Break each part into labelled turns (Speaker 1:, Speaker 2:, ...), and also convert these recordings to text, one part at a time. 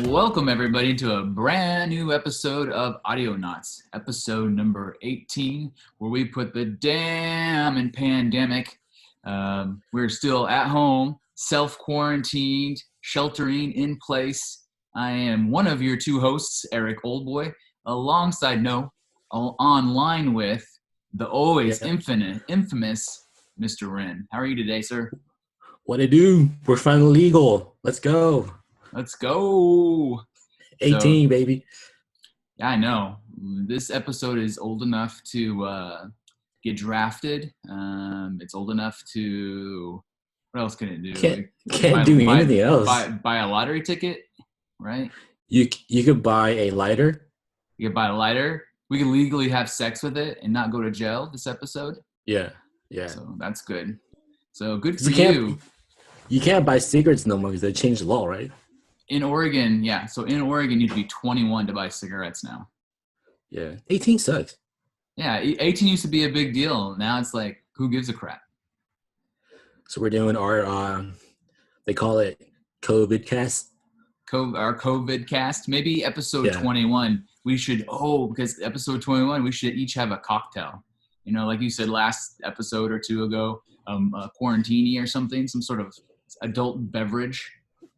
Speaker 1: Welcome everybody to a brand new episode of Audionots, episode number 18, where we put the damn in pandemic. We're still at home, self-quarantined, sheltering in place. I am one of your two hosts, Eric Oldboy, alongside online with the always infamous Mr. Wren. How are you today, sir?
Speaker 2: What it do? We're finally legal. Let's go.
Speaker 1: Let's go.
Speaker 2: 18, baby.
Speaker 1: Yeah, I know. This episode is old enough to get drafted. It's old enough to... What else can it do?
Speaker 2: Can't do anything else.
Speaker 1: Buy a lottery ticket, right?
Speaker 2: You could buy a lighter.
Speaker 1: You could buy a lighter. We could legally have sex with it and not go to jail this episode.
Speaker 2: Yeah.
Speaker 1: So that's good. So good for you.
Speaker 2: You can't buy cigarettes no more because they changed the law, right?
Speaker 1: In Oregon, yeah. So in Oregon, you need to be 21 to buy cigarettes now.
Speaker 2: Yeah. 18 sucks.
Speaker 1: Yeah, 18 used to be a big deal. Now it's like, who gives a crap?
Speaker 2: So we're doing our, they call it Covidcast.
Speaker 1: Our Covidcast. Maybe episode 21, we should, because episode 21, we should each have a cocktail. You know, like you said last episode or two ago, a quarantini or something, some sort of adult beverage.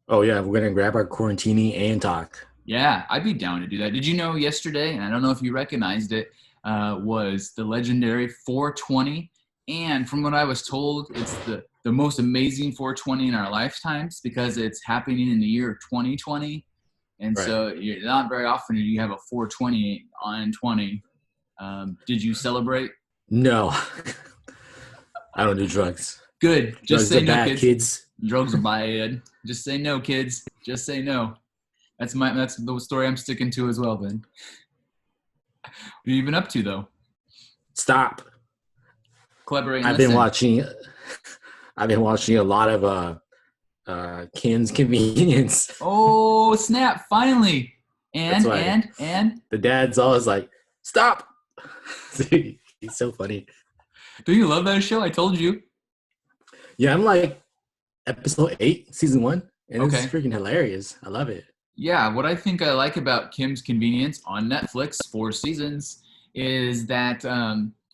Speaker 2: Oh, yeah. We're going to grab our quarantini and talk.
Speaker 1: Yeah, I'd be down to do that. Did you know yesterday, and I don't know if you recognized it, was the legendary 420. And from what I was told, it's the most amazing 420 in our lifetimes because it's happening in the year 2020. And right. So you're not very often do you have a 420 on 20. Did you celebrate?
Speaker 2: No. I don't do drugs.
Speaker 1: Good. Just say no,
Speaker 2: kids.
Speaker 1: Drugs are bad. Just say no, kids. Just say no. That's the story I'm sticking to as well, then. What have you been up to, though?
Speaker 2: Stop.
Speaker 1: Collaborate.
Speaker 2: I've been watching a lot of Ken's Convenience.
Speaker 1: Oh, snap. Finally. And
Speaker 2: the dad's always like, stop. He's so funny.
Speaker 1: Do you love that show? I told you.
Speaker 2: Yeah, I'm like episode 8, season 1, and it's freaking hilarious. I love it.
Speaker 1: Yeah, what I think I like about Kim's Convenience on Netflix, 4 seasons, is that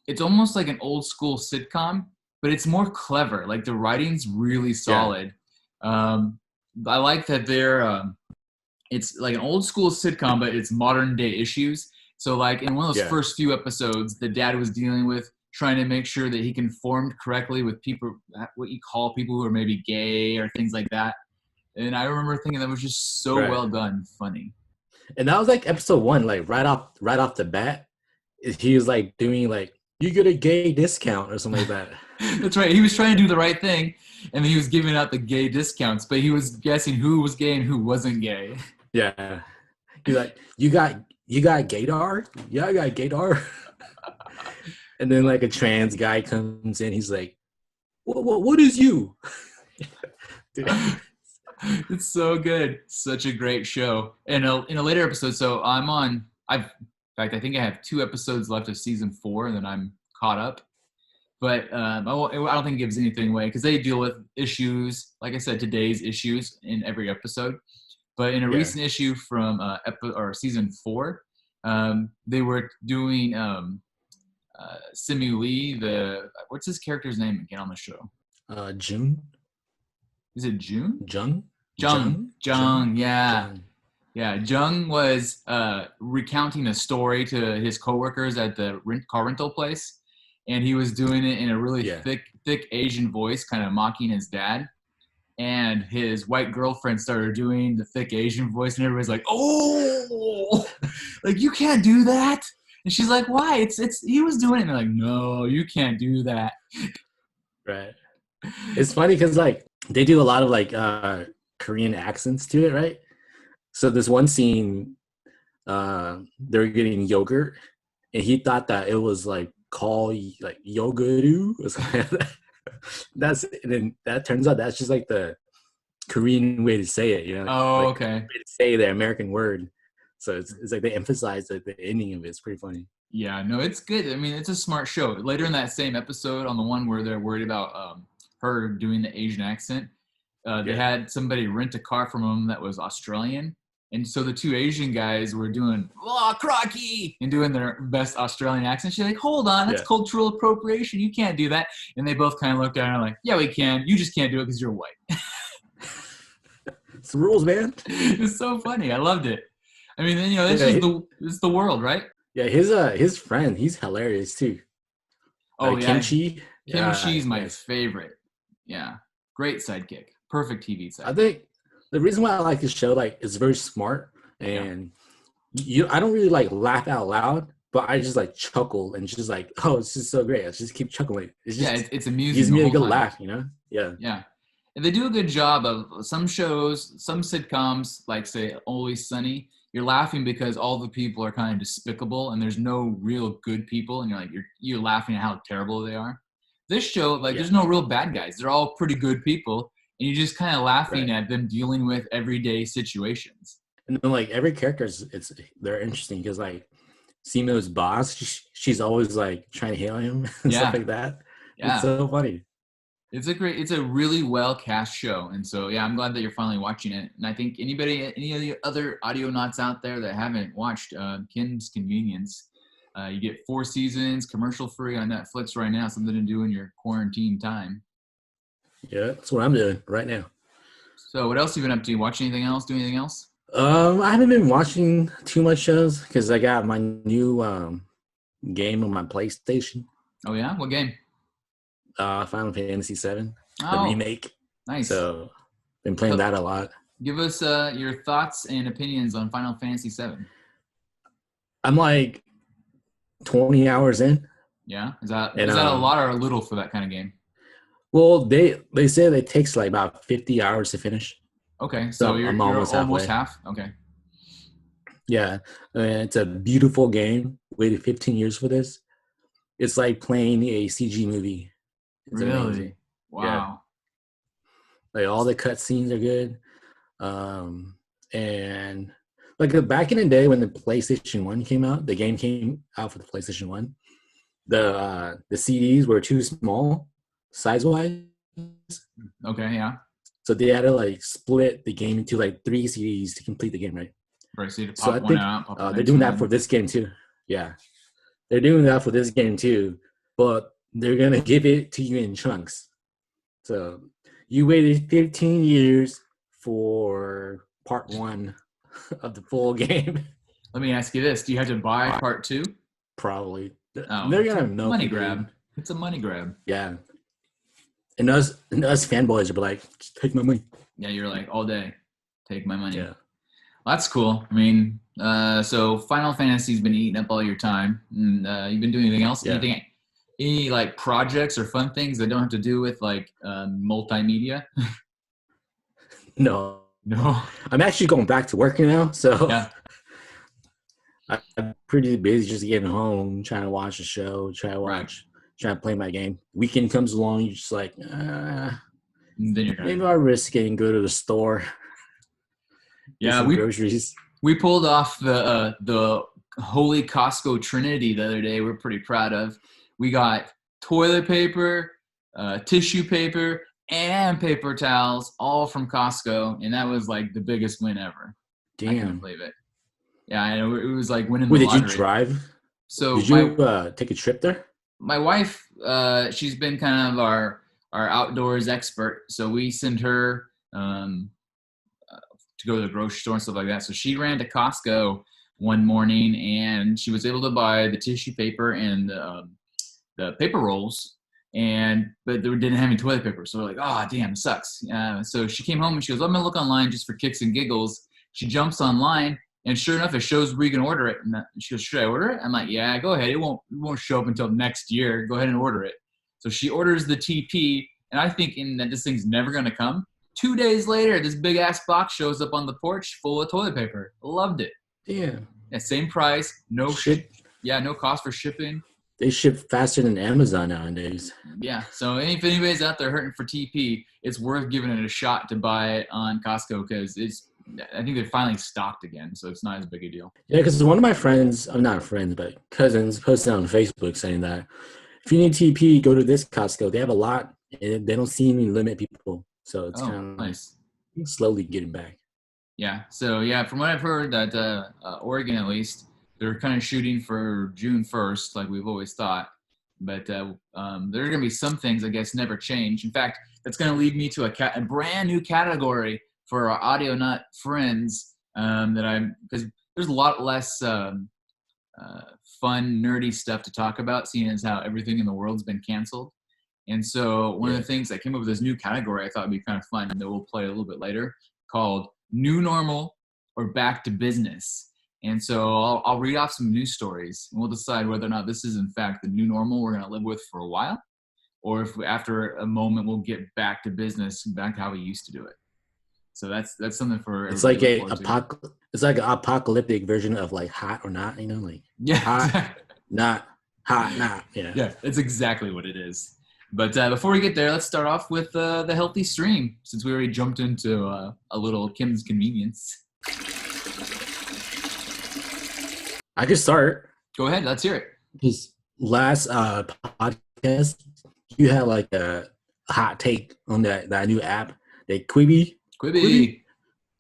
Speaker 1: it's almost like an old school sitcom, but it's more clever. Like the writing's really solid. Yeah. I like that it's like an old school sitcom, but it's modern day issues. So like in one of those first few episodes, the dad was dealing with trying to make sure that he conformed correctly with people, what you call people who are maybe gay or things like that. And I remember thinking that was just so well done, funny.
Speaker 2: And that was like episode 1, like right off the bat, he was like doing like, you get a gay discount or something like that.
Speaker 1: That's right. He was trying to do the right thing, and he was giving out the gay discounts, but he was guessing who was gay and who wasn't gay.
Speaker 2: Yeah. He's like, you got gaydar? Yeah, I got gaydar. And then like a trans guy comes in, he's like, what is you?
Speaker 1: Dude. It's so good. Such a great show. And in a later episode, so in fact, I think I have 2 episodes left of season 4, and then I'm caught up. But I don't think it gives anything away because they deal with issues, like I said, today's issues in every episode. But in a recent issue from season 4, they were doing Simu Lee, what's his character's name again on the show?
Speaker 2: June.
Speaker 1: Is it June?
Speaker 2: Jung,
Speaker 1: yeah.
Speaker 2: Jung.
Speaker 1: Yeah, Jung was recounting a story to his coworkers at the car rental place, and he was doing it in a really thick Asian voice, kind of mocking his dad. And his white girlfriend started doing the thick Asian voice, and everybody's like, "Oh, like you can't do that." And she's like, "Why? It's he was doing it." And they're like, "No, you can't do that."
Speaker 2: Right. It's funny because like they do a lot of like Korean accents to it, right? So this one scene, they're getting yogurt, and he thought that it was like called like yoguru or something like that. And then that turns out that's just like the Korean way to say it, you know?
Speaker 1: Oh,
Speaker 2: like,
Speaker 1: okay.
Speaker 2: Way to say the American word. So it's like they emphasize like the ending of it. It's pretty funny.
Speaker 1: Yeah, no, it's good. I mean, it's a smart show. Later in that same episode, on the one where they're worried about her doing the Asian accent, they had somebody rent a car from them that was Australian. And so the two Asian guys were doing, oh, crocky, and doing their best Australian accent. She's like, hold on, that's cultural appropriation. You can't do that. And they both kind of looked at her like, yeah, we can. You just can't do it because you're white.
Speaker 2: It's the rules, man.
Speaker 1: It's so funny. I loved it. I mean, you know, it's the world, right?
Speaker 2: Yeah, his friend, he's hilarious too.
Speaker 1: Oh, yeah.
Speaker 2: Kimchi.
Speaker 1: Kimchi's my favorite. Yeah. Great sidekick. Perfect TV sidekick.
Speaker 2: I think the reason why I like this show, like, it's very smart, and I don't really like laugh out loud, but I just like chuckle and just like, oh, it's just so great. I just keep chuckling. It's just,
Speaker 1: it's amusing.
Speaker 2: Gives me a good laugh, you know? Yeah.
Speaker 1: Yeah. And they do a good job of some shows, some sitcoms, like say Always Sunny. You're laughing because all the people are kind of despicable and there's no real good people, and you're laughing at how terrible they are. This show, there's no real bad guys. They're all pretty good people, and you're just kind of laughing at them dealing with everyday situations.
Speaker 2: And then like every character they're interesting because like Simo's boss, she's always like trying to hail him and stuff like that. Yeah. It's so funny.
Speaker 1: It's a really well cast show, and so I'm glad that you're finally watching it. And I think any of the other Audionots out there that haven't watched Kim's Convenience, you get 4 seasons commercial free on Netflix right now. Something to do in your quarantine time.
Speaker 2: Yeah, that's what I'm doing right now.
Speaker 1: So what else have you been up to? Watch anything else? Do anything else?
Speaker 2: I haven't been watching too much shows because I got my new game on my PlayStation.
Speaker 1: Oh yeah, what game?
Speaker 2: Final Fantasy VII, the remake.
Speaker 1: Nice.
Speaker 2: So, been playing that a lot.
Speaker 1: Give us your thoughts and opinions on Final Fantasy VII.
Speaker 2: I'm like 20 hours in.
Speaker 1: Yeah, is that a lot or a little for that kind of game?
Speaker 2: Well, they said it takes like about 50 hours to finish.
Speaker 1: Okay, so you're almost half. Okay.
Speaker 2: Yeah, it's a beautiful game. Waited 15 years for this. It's like playing a CG movie. It's
Speaker 1: really?
Speaker 2: Amazing.
Speaker 1: Wow.
Speaker 2: Yeah. Like all the cutscenes are good. And like back in the day when the PlayStation 1 came out, the game came out for the PlayStation 1. The CDs were too small size-wise.
Speaker 1: Okay, yeah.
Speaker 2: So they had to like split the game into like 3 CDs to complete the game, right?
Speaker 1: Right, so you
Speaker 2: So I think they're doing that for this game too. Yeah. They're doing that for this game too, but they're going to give it to you in chunks. So you waited 15 years for part 1 of the full game.
Speaker 1: Let me ask you this. Do you have to buy part 2?
Speaker 2: Probably.
Speaker 1: Oh,
Speaker 2: they're going to milk
Speaker 1: money grab. It's a money grab.
Speaker 2: Yeah. And us fanboys are like, just take my money.
Speaker 1: Yeah, you're like, all day, take my money.
Speaker 2: Yeah.
Speaker 1: Well, that's cool. I mean, so Final Fantasy's been eating up all your time. And you've been doing anything else? Yeah. Any like projects or fun things that don't have to do with like multimedia?
Speaker 2: No. I'm actually going back to work now, so
Speaker 1: yeah.
Speaker 2: I'm pretty busy just getting home, trying to watch a show, trying to play my game. Weekend comes along, you're just like,
Speaker 1: then you're
Speaker 2: maybe I'll risk it and go to the store.
Speaker 1: Yeah,
Speaker 2: groceries.
Speaker 1: We pulled off the holy Costco Trinity the other day. We're pretty proud of. We got toilet paper, tissue paper, and paper towels, all from Costco, and that was like the biggest win ever.
Speaker 2: Damn.
Speaker 1: I can't believe it. Yeah, I know, it was like winning the lottery.
Speaker 2: Did you drive?
Speaker 1: So
Speaker 2: did you take a trip there?
Speaker 1: My wife, she's been kind of our outdoors expert, so we send her to go to the grocery store and stuff like that. So she ran to Costco one morning, and she was able to buy the tissue paper and the paper rolls, but they didn't have any toilet paper. So we're like, oh, damn, it sucks. So she came home and she goes, I'm going to look online just for kicks and giggles. She jumps online, and sure enough, it shows where you can order it. And she goes, should I order it? I'm like, yeah, go ahead. It won't show up until next year. Go ahead and order it. So she orders the TP, and I think that this thing's never going to come. 2 days later, this big-ass box shows up on the porch full of toilet paper. Loved it.
Speaker 2: Yeah.
Speaker 1: Same price, no cost for shipping.
Speaker 2: They ship faster than Amazon nowadays.
Speaker 1: Yeah, so if anybody's out there hurting for TP, it's worth giving it a shot to buy it on Costco because it's I think they're finally stocked again, so it's not as big a deal.
Speaker 2: Yeah, because one of my friends, I'm not friends, but cousins, posted on Facebook saying that if you need TP, go to this Costco. They have a lot, and they don't seem to limit people, so it's kind of like
Speaker 1: Nice.
Speaker 2: slowly getting back.
Speaker 1: Yeah. So yeah, from what I've heard, that Oregon at least, they're kind of shooting for June 1st, like we've always thought. But there are going to be some things, I guess, never change. In fact, that's going to lead me to a brand new category for our Audionut friends because there's a lot less fun, nerdy stuff to talk about, seeing as how everything in the world's been canceled. And so one of the things I came up with this new category I thought would be kind of fun that we'll play a little bit later, called New Normal or Back to Business. And so I'll read off some news stories, and we'll decide whether or not this is in fact the new normal we're going to live with for a while, or if after a moment we'll get back to business, back to how we used to do it. So that's something for.
Speaker 2: It's like it's like an apocalyptic version of like hot or not, like hot, not hot, not.
Speaker 1: Yeah, it's exactly what it is. But before we get there, let's start off with the healthy stream, since we already jumped into a little Kim's Convenience.
Speaker 2: I could start.
Speaker 1: Go ahead, let's hear it.
Speaker 2: Because last podcast, you had like a hot take on that new app, the Quibi.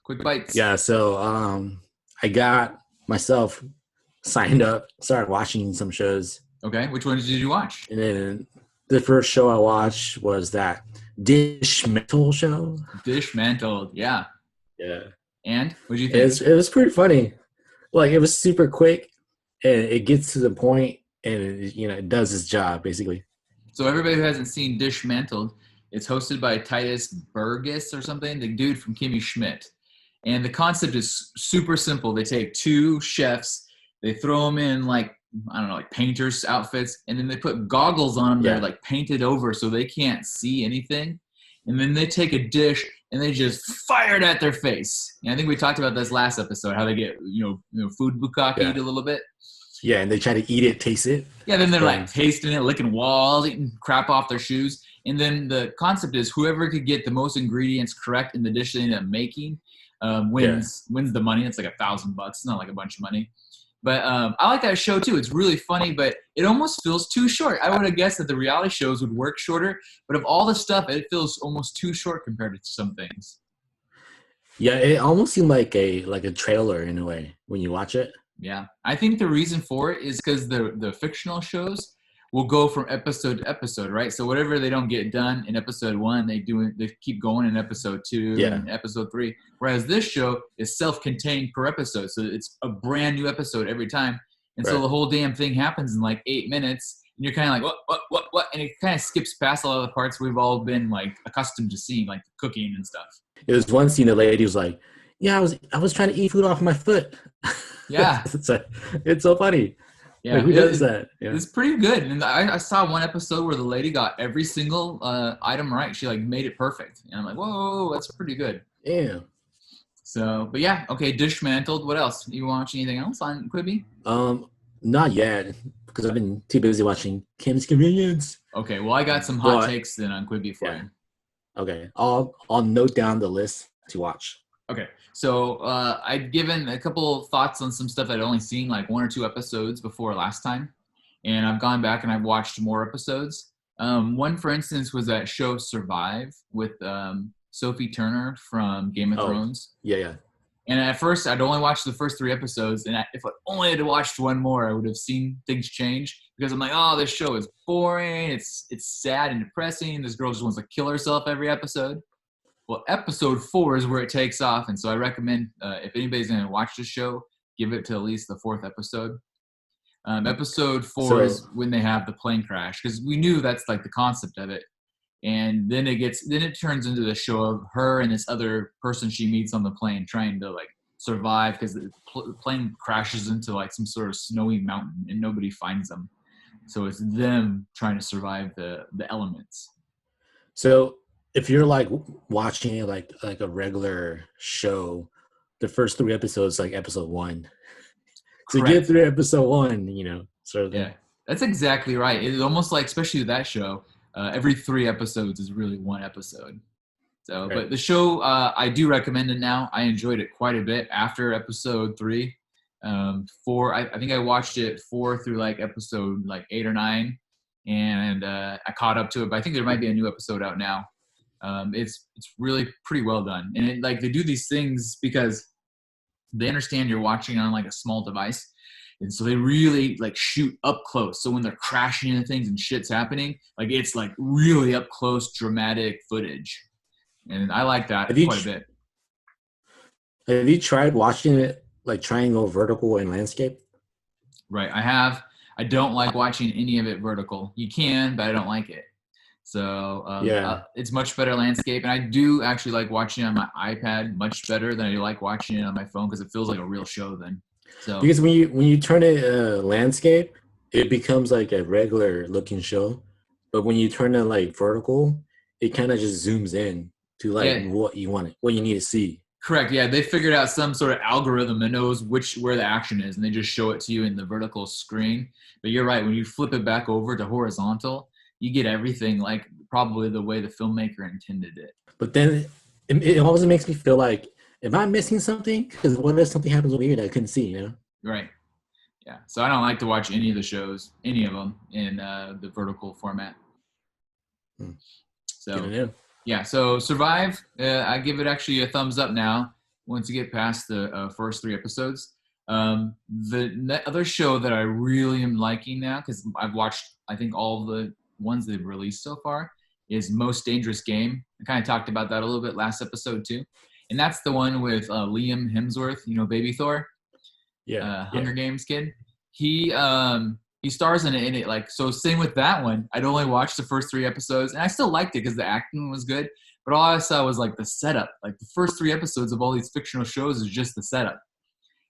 Speaker 1: Quick bites.
Speaker 2: Yeah, so I got myself signed up, started watching some shows.
Speaker 1: Okay, which ones did you watch?
Speaker 2: And then the first show I watched was that Dismantled show.
Speaker 1: Dismantled, yeah.
Speaker 2: Yeah.
Speaker 1: And what did you think?
Speaker 2: It was pretty funny. Like, it was super quick, and it gets to the point, and it does its job basically.
Speaker 1: So everybody who hasn't seen Dismantled, it's hosted by Titus Burgess or something, the dude from Kimmy Schmidt. And the concept is super simple. They take two chefs, they throw them in like painters' outfits, and then they put goggles on them that are like painted over so they can't see anything. And then they take a dish and they just fire it at their face. And I think we talked about this last episode, how they get, food bukkake'd a little bit.
Speaker 2: Yeah, and they try to eat it, taste it.
Speaker 1: Yeah, then they're like tasting it, licking walls, eating crap off their shoes. And then the concept is whoever could get the most ingredients correct in the dish they end up making wins the money. It's like $1,000. It's not like a bunch of money. But I like that show too. It's really funny, but it almost feels too short. I would have guessed that the reality shows would work shorter, but of all the stuff, it feels almost too short compared to some things.
Speaker 2: Yeah, it almost seemed like a trailer in a way when you watch it.
Speaker 1: Yeah, I think the reason for it is because the fictional shows will go from episode to episode, right? So whatever they don't get done in episode 1, they keep going in episode 2 and episode 3. Whereas this show is self-contained per episode, so it's a brand new episode every time, and so the whole damn thing happens in like 8 minutes, and you're kind of like what, and it kind of skips past a lot of the parts we've all been like accustomed to seeing, like the cooking and stuff.
Speaker 2: It was one scene the lady was like, "Yeah, I was trying to eat food off my foot."
Speaker 1: Yeah,
Speaker 2: it's so funny.
Speaker 1: Yeah,
Speaker 2: who does that? Yeah.
Speaker 1: It's pretty good. And I saw one episode where the lady got every single item right. She like made it perfect. And I'm like, whoa, that's pretty good.
Speaker 2: Yeah.
Speaker 1: So, but yeah, okay, Dismantled. What else? You watch anything else on Quibi?
Speaker 2: Not yet, because I've been too busy watching Kim's Convenience.
Speaker 1: Okay, well, I got some hot takes then on Quibi for you.
Speaker 2: Okay, I'll note down the list to watch.
Speaker 1: Okay, so I'd given a couple thoughts on some stuff I'd only seen like 1 or 2 episodes before last time, and I've gone back and I've watched more episodes. One, for instance, was that show Survive with Sophie Turner from Game of Thrones.
Speaker 2: Yeah.
Speaker 1: And at first, I'd only watched the first 3 episodes, and if I only had watched one more, I would have seen things change, because I'm like, oh, this show is boring, it's sad and depressing, this girl just wants to kill herself every episode. Well, episode 4 is where it takes off, and so I recommend if anybody's going to watch the show, give it to at least the 4th episode. Episode 4 is when they have the plane crash, because we knew that's like the concept of it. And then it turns into the show of her and this other person she meets on the plane trying to like survive, because the plane crashes into like some sort of snowy mountain and nobody finds them. So it's them trying to survive the elements.
Speaker 2: So if you're like watching it like a regular show, the first 3 episodes like episode 1. To get through episode 1, sort of thing.
Speaker 1: Yeah, that's exactly right. It's almost like, especially with that show, every 3 episodes is really 1 episode. So,
Speaker 2: Right.
Speaker 1: but the show, I do recommend it now. I enjoyed it quite a bit after episode 3. 4, I think I watched it 4 through like episode like 8 or 9, and I caught up to it. But I think there might be a new episode out now. It's really pretty well done, and like they do these things because they understand you're watching on like a small device, and so they really like shoot up close. So when they're crashing into things and shit's happening, like it's like really up close, dramatic footage, and I like that
Speaker 2: Have you
Speaker 1: quite a bit.
Speaker 2: have you tried watching it like triangle, vertical, and landscape?
Speaker 1: Right, I have. I don't like watching any of it vertical. You can, but I don't like it. So
Speaker 2: Yeah.
Speaker 1: it's much better landscape, and I do actually like watching it on my iPad much better than I like watching it on my phone because it feels like a real show then. So
Speaker 2: Because when you turn it landscape, it becomes like a regular looking show. But when you turn it like vertical, it kind of just zooms in to like
Speaker 1: yeah,
Speaker 2: what you need to see.
Speaker 1: correct. Yeah, they figured out some sort of algorithm that knows where the action is, and they just show it to you in the vertical screen. But you're right. When you flip it back over to horizontal, you get everything like probably the way the filmmaker intended it.
Speaker 2: But then it always makes me feel like, am I missing something? Because what if something happens weird I couldn't see? You know?
Speaker 1: Right. Yeah. So I don't like to watch any of the shows, any of them in the vertical format.
Speaker 2: Good to
Speaker 1: So
Speaker 2: know.
Speaker 1: yeah. So Survive, I give it actually a thumbs up now. Once you get past the first 3 episodes, the other show that I really am liking now because I've watched I think all the ones they've released so far is Most Dangerous Game. I kind of talked about that a little bit last episode too, and that's the one with Liam Hemsworth, you know, Baby Thor.
Speaker 2: Yeah.
Speaker 1: Hunger Games kid. He stars in it. Like so, same with that one. I'd only watched the first 3 episodes, and I still liked it because the acting was good. But all I saw was like the setup. Like the first 3 episodes of all these fictional shows is just the setup,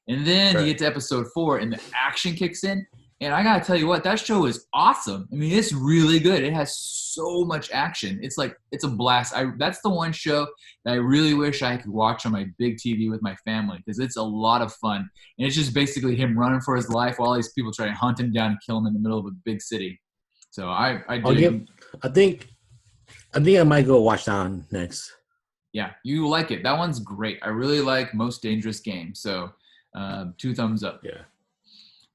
Speaker 1: and then you
Speaker 2: Right.
Speaker 1: get to episode 4, and the action kicks in. And I gotta tell you what, that show is awesome. I mean, it's really good. It has so much action. It's like it's a blast. That's the one show that I really wish I could watch on my big TV with my family because it's a lot of fun. And it's just basically him running for his life while all these people try to hunt him down and kill him in the middle of a big city. So I
Speaker 2: I'll give.
Speaker 1: dig.
Speaker 2: I think I might go watch that one next.
Speaker 1: Yeah, you like it. That one's great. I really like Most Dangerous Game. So 2 thumbs up.
Speaker 2: Yeah.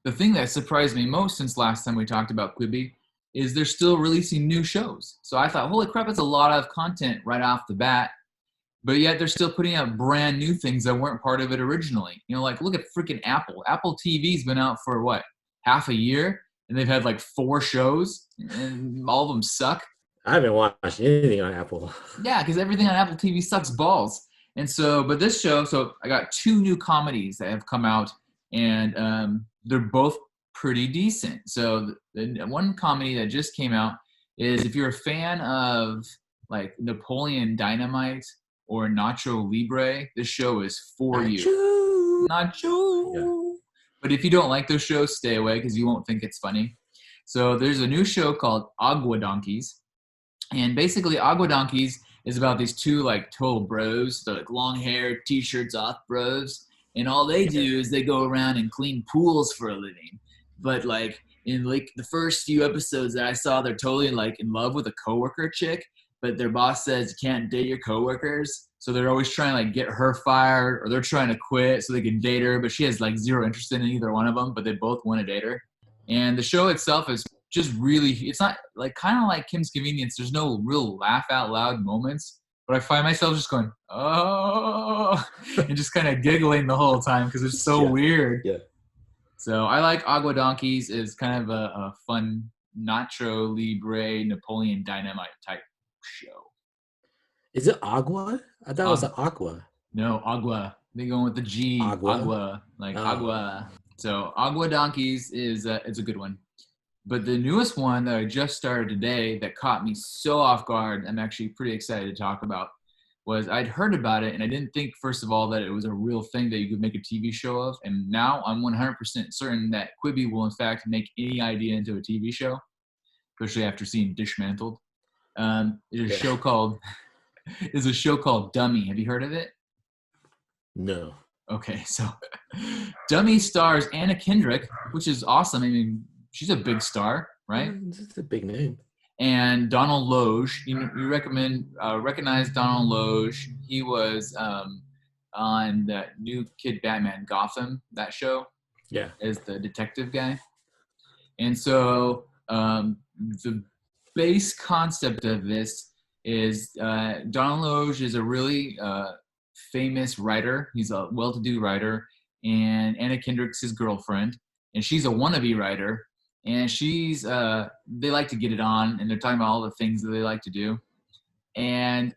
Speaker 1: The thing that surprised me most since last time we talked about Quibi is they're still releasing new shows. So I thought, holy crap, it's a lot of content right off the bat. But yet they're still putting out brand new things that weren't part of it originally. You know, like look at freaking Apple. Apple TV's been out for what, half a year? And they've had like 4 shows and all of them suck.
Speaker 2: I haven't watched anything on Apple.
Speaker 1: Yeah, because everything on Apple TV sucks balls. And so, but this show, so I got 2 new comedies that have come out, and they're both pretty decent. So the one comedy that just came out is if you're a fan of like Napoleon Dynamite or Nacho Libre, this show is for you. Nacho.
Speaker 2: Yeah.
Speaker 1: But if you don't like those shows, stay away because you won't think it's funny. So there's a new show called Agua Donkeys. And basically, Agua Donkeys is about these 2 like total bros. They're like long hair, t-shirts off bros. And all they do is they go around and clean pools for a living. But like in like the first few episodes that I saw, they're totally like in love with a coworker chick. But their boss says you can't date your coworkers. So they're always trying to like get her fired or they're trying to quit so they can date her. But she has like 0 interest in either one of them, but they both want to date her. And the show itself is just really, it's not like kind of like Kim's Convenience. There's no real laugh out loud moments, but I find myself just going, oh, and just kind of giggling the whole time because it's so weird.
Speaker 2: Yeah.
Speaker 1: So I like Agua Donkeys is kind of a fun Nacho Libre Napoleon Dynamite type show.
Speaker 2: Is it Agua? I thought it was Aqua.
Speaker 1: No, Agua. They going with the G.
Speaker 2: Agua?
Speaker 1: Like Agua. So Agua Donkeys is it's a good one. But the newest one that I just started today that caught me so off guard, I'm actually pretty excited to talk about, was I'd heard about it and I didn't think, first of all, that it was a real thing that you could make a TV show of. And now I'm 100% certain that Quibi will, in fact, make any idea into a TV show, especially after seeing Dishmantled. There's a show called Dummy. Have you heard of it?
Speaker 2: No.
Speaker 1: Okay, so Dummy stars Anna Kendrick, which is awesome. I mean, she's a big star, right?
Speaker 2: It's a big name.
Speaker 1: And Donald Loge, recognize Donald Loge. He was on that new Kid Batman Gotham, that show, as the detective guy. And so the base concept of this is Donald Loge is a really famous writer. He's a well-to-do writer, and Anna Kendrick's his girlfriend, and she's a wannabe writer. And they like to get it on, and they're talking about all the things that they like to do. And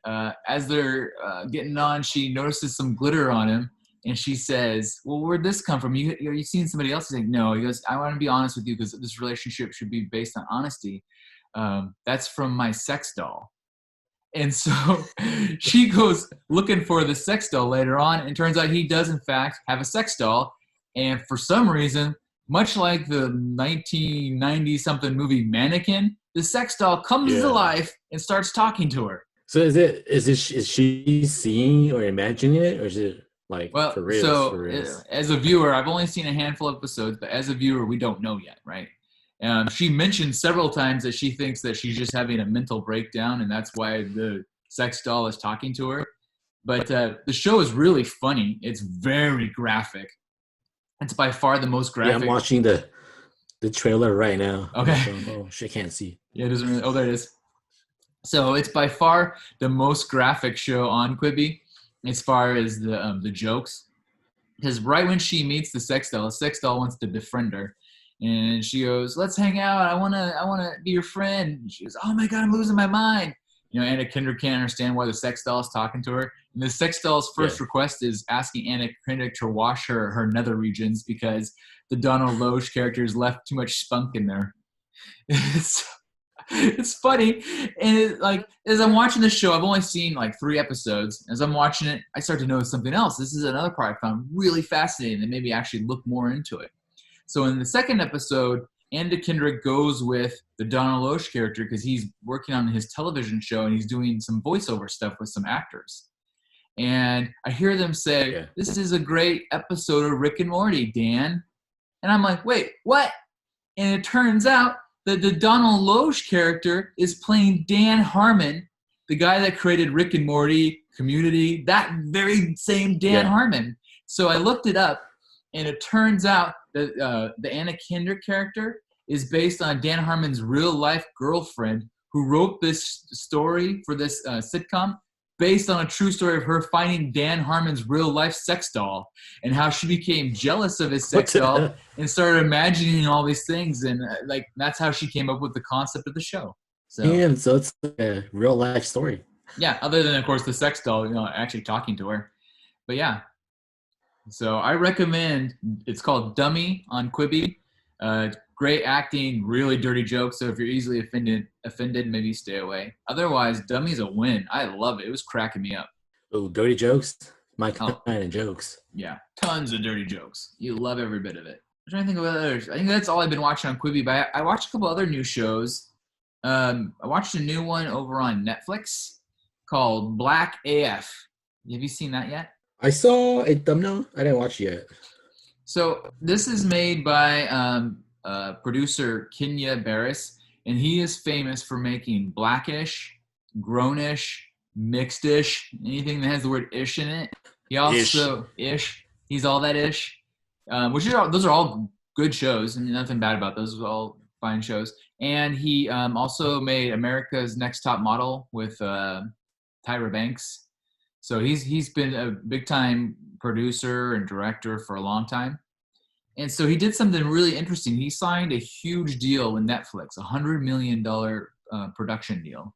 Speaker 1: as they're getting on, she notices some glitter on him, and she says, well, where'd this come from? Are you seeing somebody else? He's like, no. He goes, I want to be honest with you because this relationship should be based on honesty. That's from my sex doll. And so she goes looking for the sex doll later on, and turns out he does, in fact, have a sex doll. And for some reason, much like the 1990-something movie Mannequin, the sex doll comes to life and starts talking to her.
Speaker 2: So is she seeing or imagining it, or is it like for real?
Speaker 1: So as a viewer, I've only seen a handful of episodes, but as a viewer, we don't know yet, right? She mentioned several times that she thinks that she's just having a mental breakdown, and that's why the sex doll is talking to her. But the show is really funny. It's very graphic. It's by far the most graphic.
Speaker 2: Yeah, I'm watching the trailer right now.
Speaker 1: Okay.
Speaker 2: Oh, shit, can't see.
Speaker 1: Yeah, it doesn't really. Oh, there it is. So it's by far the most graphic show on Quibi as far as the jokes. Because right when she meets the sex doll wants to befriend her. And she goes, let's hang out. I wanna be your friend. And she goes, oh my God, I'm losing my mind. Anna Kendrick can't understand why the sex doll is talking to her. And the sex doll's first request is asking Anna Kendrick to wash her nether regions because the Donald Loge character has left too much spunk in there. It's funny. And as I'm watching this show, I've only seen 3 episodes. As I'm watching it, I start to notice something else. This is another part I found really fascinating and maybe actually look more into it. So in the second episode, Anna Kendrick goes with the Donald Loge character because he's working on his television show and he's doing some voiceover stuff with some actors. And I hear them say, this is a great episode of Rick and Morty, Dan. And I'm like, wait, what? And it turns out that the Donald Loge character is playing Dan Harmon, the guy that created Rick and Morty, Community, that very same Dan Harmon. So I looked it up, and it turns out that the Anna Kendrick character is based on Dan Harmon's real-life girlfriend who wrote this story for this sitcom based on a true story of her finding Dan Harmon's real-life sex doll and how she became jealous of his sex doll and started imagining all these things. And that's how she came up with the concept of the show. So
Speaker 2: it's a real-life story.
Speaker 1: Yeah, other than, of course, the sex doll, actually talking to her. But yeah. So I recommend, it's called Dummy on Quibi. Great acting, really dirty jokes. So if you're easily offended, maybe stay away. Otherwise, Dummy's a win. I love it. It was cracking me up.
Speaker 2: Oh, dirty jokes? My kind of jokes.
Speaker 1: Yeah, tons of dirty jokes. You love every bit of it. I'm trying to think of others. I think that's all I've been watching on Quibi. But I watched a couple other new shows. I watched a new one over on Netflix called Black AF. Have you seen that yet?
Speaker 2: I saw a thumbnail. I didn't watch it yet.
Speaker 1: So this is made by producer Kenya Barris, and he is famous for making Blackish, Grownish, Mixedish, anything that has the word ish in it. He also ish. He's all that ish, those are all good shows. I mean, nothing bad about those. Those are all fine shows. And he also made America's Next Top Model with Tyra Banks. So he's been a big time producer and director for a long time. And so he did something really interesting. He signed a huge deal with Netflix, $100 million production deal.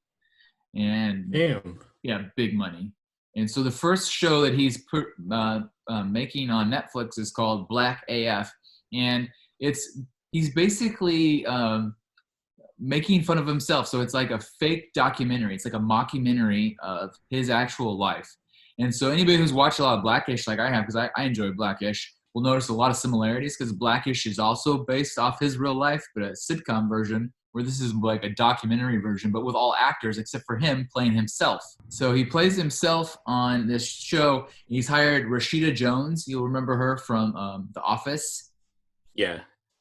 Speaker 1: And
Speaker 2: damn.
Speaker 1: Yeah, big money. And so the first show that he's making on Netflix is called Black AF. And he's basically making fun of himself. So it's like a fake documentary. It's like a mockumentary of his actual life. And so anybody who's watched a lot of Blackish, like I have, because I enjoy Blackish, will notice a lot of similarities because Blackish is also based off his real life, but a sitcom version where this is like a documentary version, but with all actors except for him playing himself. So he plays himself on this show. He's hired Rashida Jones. You'll remember her from The Office.
Speaker 2: Yeah.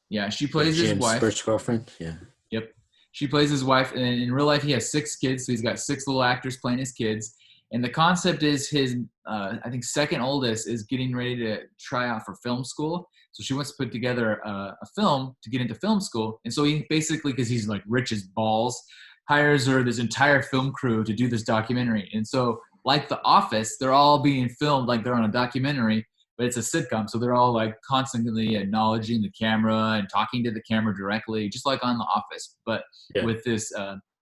Speaker 1: Yeah, she plays his wife.
Speaker 2: First girlfriend. Yeah.
Speaker 1: Yep. She plays his wife, and in real life he has 6 kids, so he's got 6 little actors playing his kids. And the concept is his, I think, second oldest is getting ready to try out for film school. So she wants to put together a film to get into film school. And so he basically, because he's like rich as balls, hires her this entire film crew to do this documentary. And so, like The Office, they're all being filmed like they're on a documentary, but it's a sitcom. So they're all like constantly acknowledging the camera and talking to the camera directly, just like on The Office, but with this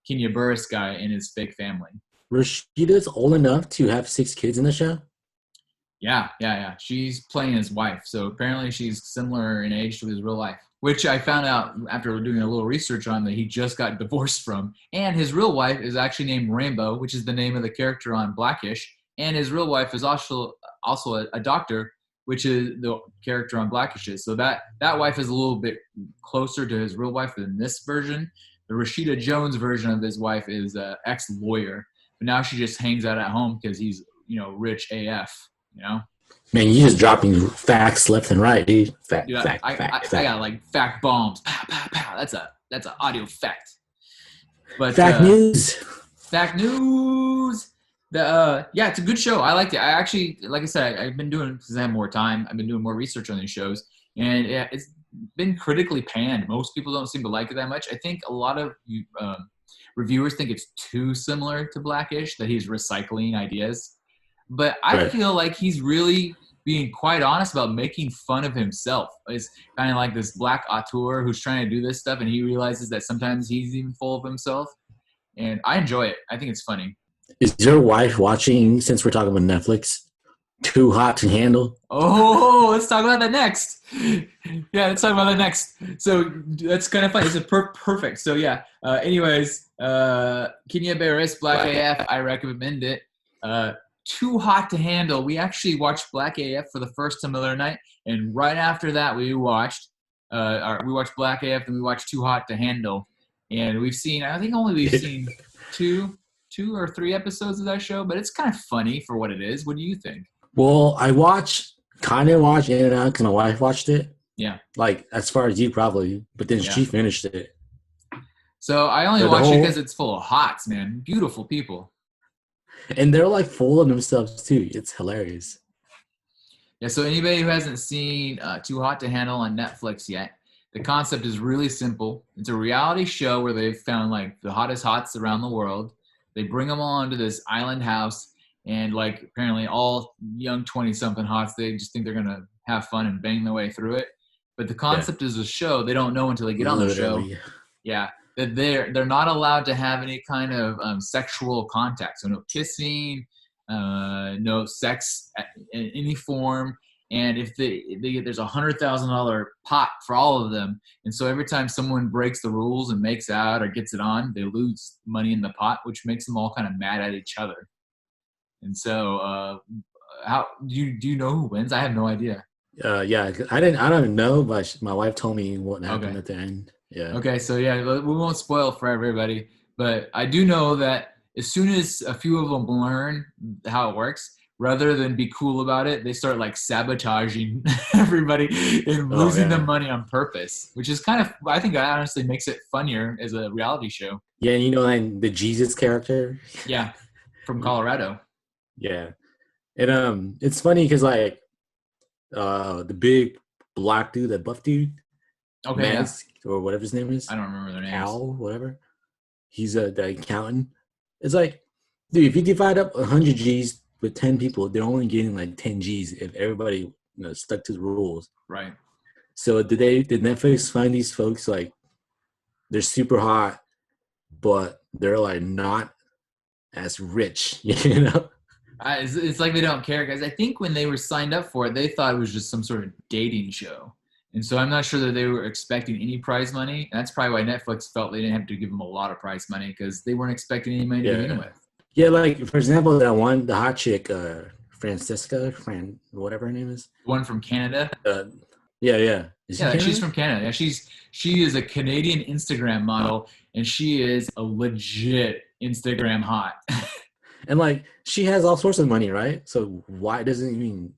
Speaker 1: Kenya Burris guy and his fake family.
Speaker 2: Rashida's old enough to have 6 kids in the show?
Speaker 1: Yeah. She's playing his wife. So apparently she's similar in age to his real life, which I found out after doing a little research on that he just got divorced from. And his real wife is actually named Rainbow, which is the name of the character on Blackish. And his real wife is also a doctor, which is the character on Blackish is. So that wife is a little bit closer to his real wife than this version. The Rashida Jones version of his wife is an ex-lawyer. But now she just hangs out at home because he's, rich AF,
Speaker 2: Man, you just dropping facts left and right, dude. Fact.
Speaker 1: I got like fact bombs. Pow, pow, pow. That's an audio fact. But
Speaker 2: fact news.
Speaker 1: Fact news. It's a good show. I liked it. I actually, like I said, I've been doing, because I have more time, I've been doing more research on these shows. And it's been critically panned. Most people don't seem to like it that much. I think a lot of reviewers think it's too similar to Blackish, that he's recycling ideas. But I feel like he's really being quite honest about making fun of himself. It's kind of like this black auteur who's trying to do this stuff, and he realizes that sometimes he's even full of himself. And I enjoy it. I think it's funny.
Speaker 2: Is your wife watching, since we're talking about Netflix, Too Hot to Handle?
Speaker 1: Oh, let's talk about that next. Yeah, let's talk about that next. So that's kind of funny. It's perfect. So yeah. Anyways, Kenya Barris, Black AF. I recommend it. Too Hot to Handle. We actually watched Black AF for the first time the other night, and right after that we watched Black AF, and we watched Too Hot to Handle, and we've seen two or three episodes of that show, but it's kind of funny for what it is. What do you think?
Speaker 2: Well, I kind of watched in and out because my wife watched it.
Speaker 1: Yeah.
Speaker 2: Like, as far as you probably, but then she finished it.
Speaker 1: So I only watched it because it's full of hots, man. Beautiful people.
Speaker 2: And they're like full of themselves too. It's hilarious.
Speaker 1: Yeah, so anybody who hasn't seen Too Hot to Handle on Netflix yet, the concept is really simple. It's a reality show where they've found like the hottest hots around the world. They bring them all into this island house, and like apparently all young 20-something hots, they just think they're going to have fun and bang their way through it. But the concept is a show. They don't know until they get on the show. Yeah. That they're not allowed to have any kind of sexual contact. So no kissing, no sex in any form. And if there's $100,000 pot for all of them. And so every time someone breaks the rules and makes out or gets it on, they lose money in the pot, which makes them all kind of mad at each other. And so how do you know who wins? I have no idea.
Speaker 2: Yeah, I don't know, but my wife told me what happened at the end. Yeah.
Speaker 1: Okay, so yeah, we won't spoil it for everybody, but I do know that as soon as a few of them learn how it works, rather than be cool about it, they start like sabotaging everybody and losing the money on purpose, which is kind of, I think that honestly makes it funnier as a reality show.
Speaker 2: Yeah, and you know, like the Jesus character.
Speaker 1: Yeah, from Colorado.
Speaker 2: Yeah, and it's funny because like the big black dude, that buff dude.
Speaker 1: Okay.
Speaker 2: Mask, or whatever his name is.
Speaker 1: I don't remember their names.
Speaker 2: Al, whatever. He's the accountant. It's like, dude, if you divide up 100 G's with 10 people, they're only getting like 10 G's if everybody stuck to the rules.
Speaker 1: Right.
Speaker 2: So did Netflix find these folks like they're super hot, but they're like not as rich, you know?
Speaker 1: It's like they don't care, guys. I think when they were signed up for it, they thought it was just some sort of dating show. And so I'm not sure that they were expecting any prize money. And that's probably why Netflix felt they didn't have to give them a lot of prize money, because they weren't expecting any money to begin with.
Speaker 2: Yeah, like, for example, that one, the hot chick, whatever her name is.
Speaker 1: The one from Canada?
Speaker 2: Yeah.
Speaker 1: She's from Canada. Yeah, she is a Canadian Instagram model, and she is a legit Instagram hot.
Speaker 2: And, like, she has all sorts of money, right? So why doesn't it mean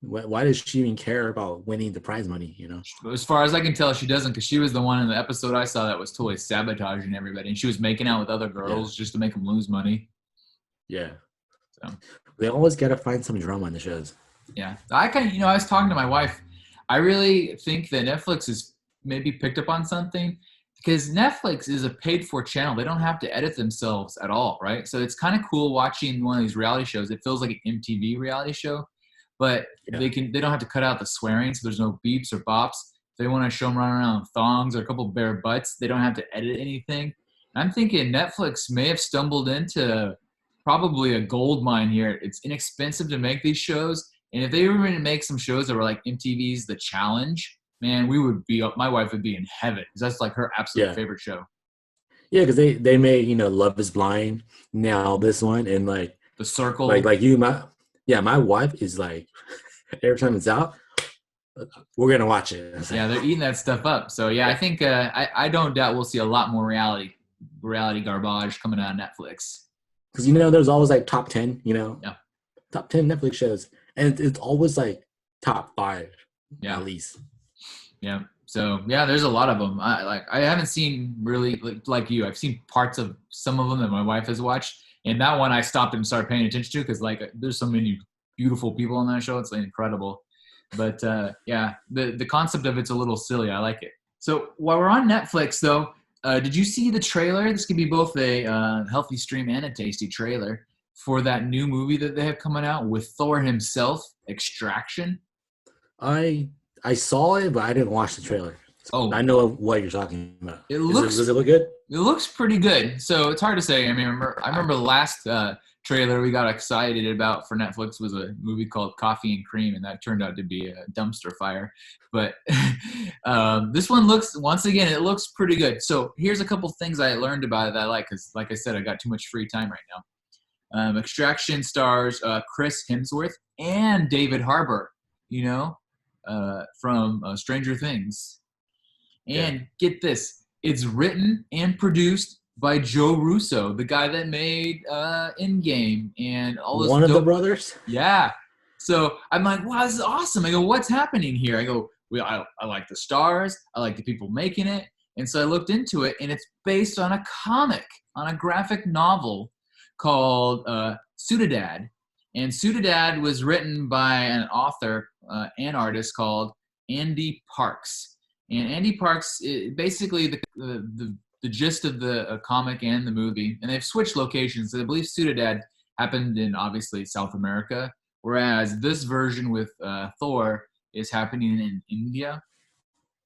Speaker 2: Why does she even care about winning the prize money? You know.
Speaker 1: As far as I can tell, she doesn't, because she was the one in the episode I saw that was totally sabotaging everybody, and she was making out with other girls just to make them lose money.
Speaker 2: Yeah.
Speaker 1: So
Speaker 2: they always got to find some drama in the shows.
Speaker 1: Yeah, I was talking to my wife. I really think that Netflix is maybe picked up on something, because Netflix is a paid-for channel. They don't have to edit themselves at all, right? So it's kind of cool watching one of these reality shows. It feels like an MTV reality show, but they don't have to cut out the swearing, so there's no beeps or bops. If they want to show them running around with thongs or a couple bare butts, they don't have to edit anything. I'm thinking Netflix may have stumbled into probably a gold mine here. It's inexpensive to make these shows, and if they were going to make some shows that were like MTV's The Challenge, man, my wife would be in heaven, because that's like her absolute favorite show.
Speaker 2: Yeah, because they made Love Is Blind, now this one, and like
Speaker 1: The Circle.
Speaker 2: My wife is like, every time it's out, we're gonna watch it.
Speaker 1: Yeah, they're eating that stuff up. So yeah, I think I don't doubt we'll see a lot more reality garbage coming out of Netflix.
Speaker 2: Because there's always like top 10, top 10 Netflix shows, and it's always like top 5, at least.
Speaker 1: Yeah. So yeah, there's a lot of them. I haven't seen really like you. I've seen parts of some of them that my wife has watched, and that one I stopped and started paying attention to, because like there's so many beautiful people on that show. It's like incredible. But the concept of it's a little silly. I like it. So while we're on Netflix, though, did you see the trailer? This could be both a healthy stream and a tasty trailer for that new movie that they have coming out with Thor himself, Extraction.
Speaker 2: I saw it, but I didn't watch the trailer. So I know what you're talking about. Does it look good?
Speaker 1: It looks pretty good. So it's hard to say. I mean, I remember the last trailer we got excited about for Netflix was a movie called Coffee and Cream, and that turned out to be a dumpster fire. But this one it looks pretty good. So here's a couple things I learned about it that I like, because like I said, I got too much free time right now. Extraction stars Chris Hemsworth and David Harbour, from Stranger Things. And get this, it's written and produced by Joe Russo, the guy that made Endgame and all this.
Speaker 2: One of the brothers?
Speaker 1: Yeah. So I'm like, wow, this is awesome. I go, what's happening here? I go, I like the stars. I like the people making it. And so I looked into it, and it's based on a comic, on a graphic novel called Sudadad. And Sudadad was written by an author and artist called Andy Parks. And Andy Parks, basically the gist of the comic and the movie, and they've switched locations. I believe Sudadad happened in, obviously, South America, whereas this version with Thor is happening in India.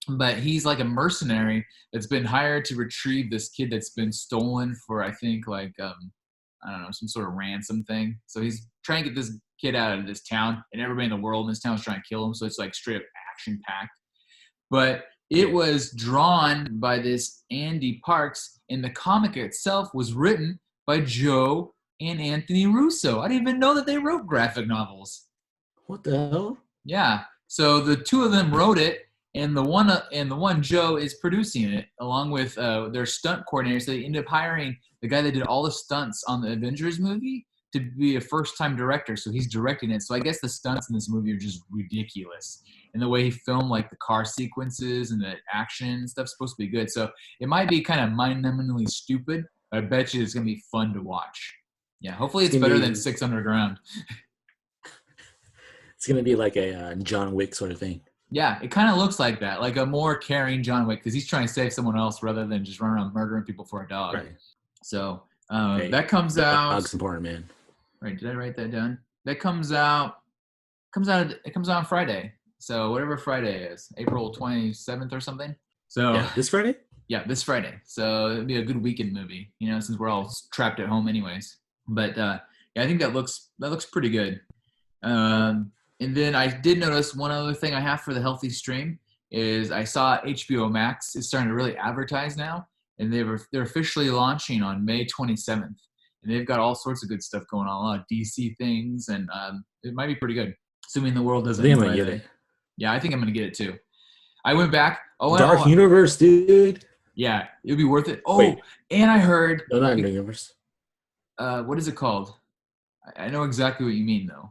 Speaker 1: But he's like a mercenary that's been hired to retrieve this kid that's been stolen for, I think, like, I don't know, some sort of ransom thing. So he's trying to get this kid out of this town, and everybody in the world in this town is trying to kill him. So it's like straight up action-packed. But it was drawn by this Andy Parks, and the comic itself was written by Joe and Anthony Russo. I didn't even know that they wrote graphic novels.
Speaker 2: What the hell?
Speaker 1: Yeah. So the two of them wrote it, and the one Joe is producing it along with their stunt coordinator. So they ended up hiring the guy that did all the stunts on the Avengers movie to be a first-time director. So he's directing it. So I guess the stunts in this movie are just ridiculous. And the way he filmed, like, the car sequences and the action and stuff's supposed to be good. So it might be kind of mind-numbingly stupid, but I bet you it's going to be fun to watch. Yeah, hopefully it's better than 6 Underground.
Speaker 2: It's going to be like a John Wick sort of thing.
Speaker 1: Yeah, it kind of looks like that, like a more caring John Wick, because he's trying to save someone else rather than just run around murdering people for a dog.
Speaker 2: Right.
Speaker 1: So that comes out.
Speaker 2: Dog's important, man.
Speaker 1: Right, did I write that down? That comes out on Friday. So whatever Friday is, April 27th or something. So
Speaker 2: this Friday?
Speaker 1: Yeah, this Friday. So it'll be a good weekend movie, since we're all trapped at home anyways. But I think that looks pretty good. And then I did notice one other thing I have for the healthy stream is I saw HBO Max is starting to really advertise now, and they're officially launching on May 27th. And they've got all sorts of good stuff going on, a lot of DC things, and it might be pretty good, assuming the world doesn't.
Speaker 2: Get it.
Speaker 1: Yeah, I think I'm going to get it too. I went back.
Speaker 2: Dark Universe, dude.
Speaker 1: Yeah, it'll be worth it. Oh, and I heard.
Speaker 2: No, not Universe.
Speaker 1: What is it called? I know exactly what you mean, though.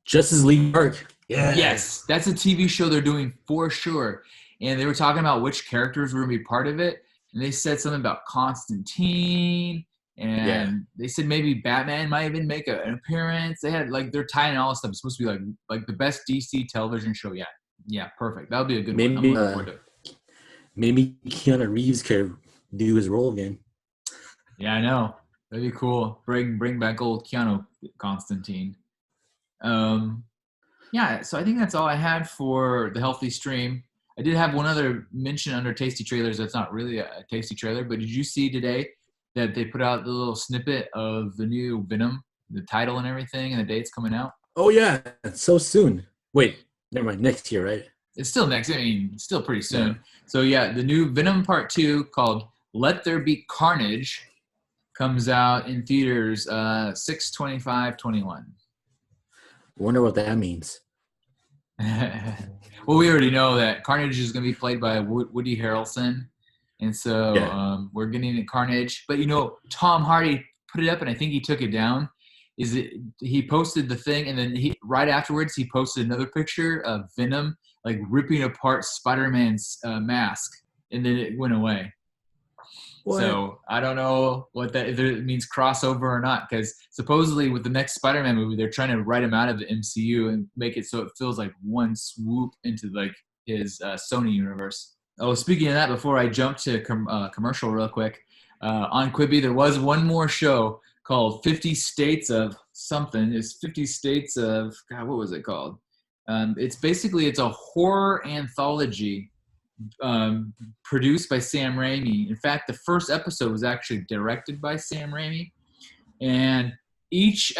Speaker 2: Justice League Dark. Yeah.
Speaker 1: Yes, that's a TV show they're doing for sure. And they were talking about which characters were going to be part of it. And they said something about Constantine.
Speaker 2: Yeah.
Speaker 1: And they said maybe Batman might even make an appearance. They had like they're tying all this stuff. It's supposed to be like the best DC television show yet. Yeah, perfect. That'll be a good one. I'm looking forward to it.
Speaker 2: Maybe Keanu Reeves could do his role again.
Speaker 1: Yeah, I know. That'd be cool. Bring back old Keanu Constantine. Yeah, so I think that's all I had for the healthy stream. I did have one other mention under Tasty Trailers that's not really a Tasty Trailer, but did you see today that they put out the little snippet of the new Venom, the title and everything, and the date's coming out?
Speaker 2: Oh, yeah. So soon. Wait, never mind. Next year, right?
Speaker 1: It's still next. I mean, still pretty soon. Yeah. So, yeah, the new Venom Part 2 called Let There Be Carnage comes out in theaters 6/25/21.
Speaker 2: Wonder what that means.
Speaker 1: Well, we already know that Carnage is going to be played by Woody Harrelson. And so we're getting a Carnage. But, Tom Hardy put it up, and I think he took it down. He posted the thing, and then right afterwards he posted another picture of Venom, like, ripping apart Spider-Man's mask, and then it went away. What? So I don't know if it means crossover or not, because supposedly with the next Spider-Man movie, they're trying to write him out of the MCU and make it so it feels like one swoop into like his Sony universe. Oh, speaking of that, before I jump to commercial real quick, on Quibi there was one more show called 50 States of something. It's 50 States of, God, what was it called? It's a horror anthology produced by Sam Raimi. In fact, the first episode was actually directed by Sam Raimi. And this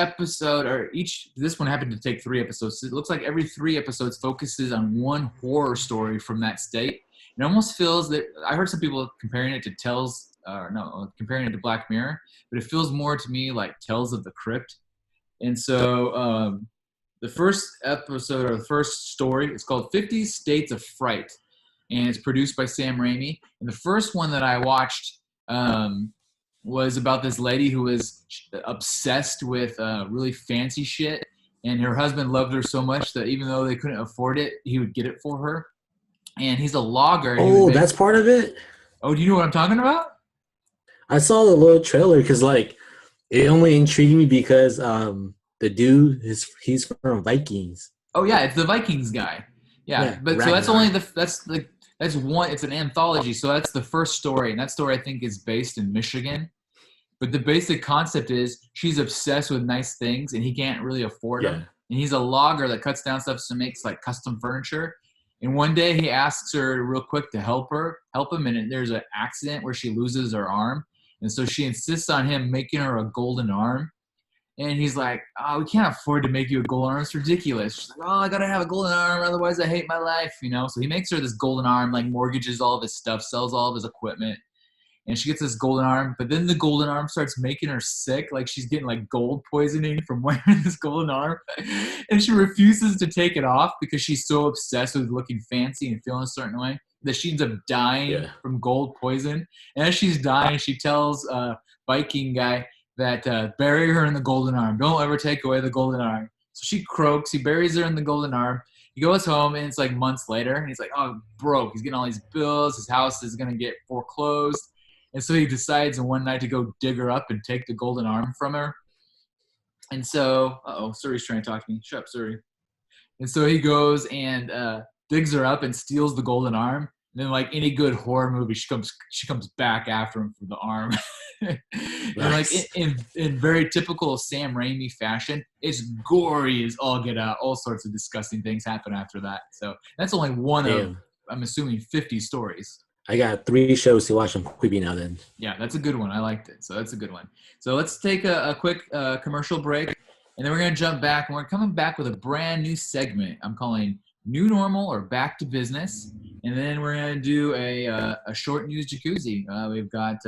Speaker 1: one happened to take 3 episodes. So it looks like every 3 episodes focuses on one horror story from that state. It almost feels that, I heard some people comparing it to comparing it to Black Mirror, but it feels more to me like Tales of the Crypt. And so the first episode, or the first story, is called 50 States of Fright. And it's produced by Sam Raimi. And the first one that I watched was about this lady who was obsessed with really fancy shit. And her husband loved her so much that even though they couldn't afford it, he would get it for her. And he's a logger.
Speaker 2: Oh, that's part of it?
Speaker 1: Oh, do you know what I'm talking about?
Speaker 2: I saw the little trailer because, like, it only intrigued me because the dude, he's from Vikings.
Speaker 1: Oh, yeah, it's the Vikings guy. Yeah, but Ragnar. So that's one. It's an anthology, so that's the first story, and that story I think is based in Michigan. But the basic concept is she's obsessed with nice things, and he can't really afford them. And he's a logger that cuts down stuff to makes like custom furniture. And one day he asks her real quick to help him, and there's an accident where she loses her arm, and so she insists on him making her a golden arm. And he's like, "Oh, we can't afford to make you a golden arm. It's ridiculous." She's like, "Oh, I gotta have a golden arm, otherwise I hate my life, So he makes her this golden arm, like mortgages all of his stuff, sells all of his equipment, and she gets this golden arm. But then the golden arm starts making her sick, like she's getting like gold poisoning from wearing this golden arm, and she refuses to take it off because she's so obsessed with looking fancy and feeling a certain way that she ends up dying from gold poison. And as she's dying, she tells Viking guy that bury her in the golden arm. Don't ever take away the golden arm. So she croaks. He buries her in the golden arm. He goes home, and it's like months later, and he's like, oh, broke. He's getting all these bills. His house is going to get foreclosed. And so he decides in one night to go dig her up and take the golden arm from her. And so, Suri's trying to talk to me. Shut up, Suri. And so he goes and digs her up and steals the golden arm. And then, like any good horror movie, she comes back after him for the arm. And like in very typical Sam Raimi fashion, it's gory as all get out. All sorts of disgusting things happen after that. So that's only one of, I'm assuming, 50 stories.
Speaker 2: I got 3 shows to watch on Quibi now then.
Speaker 1: Yeah, that's a good one. I liked it. So that's a good one. So let's take a quick commercial break, and then we're going to jump back, and we're coming back with a brand new segment I'm calling New Normal or Back to Business. And then we're going to do a short news jacuzzi. We've got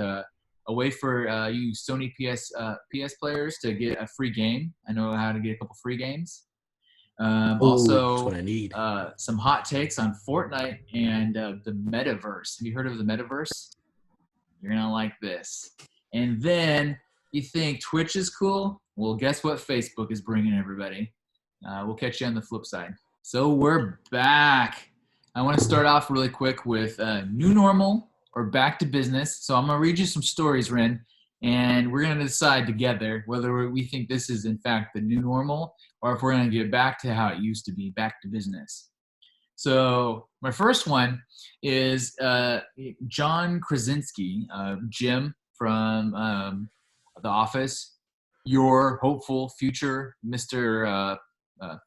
Speaker 1: a way for you Sony PS players to get a free game. I know how to get a couple free games. Also,
Speaker 2: that's what I need.
Speaker 1: Some hot takes on Fortnite and the Metaverse. Have you heard of the Metaverse? You're going to like this. And then you think Twitch is cool? Well, guess what Facebook is bringing everybody? We'll catch you on the flip side. So we're back. I want to start off really quick with new normal or back to business. So I'm going to read you some stories, Ren, and we're going to decide together whether we think this is in fact the new normal or if we're going to get back to how it used to be, back to business. So my first one is John Krasinski, Jim from The Office, your hopeful future Mr.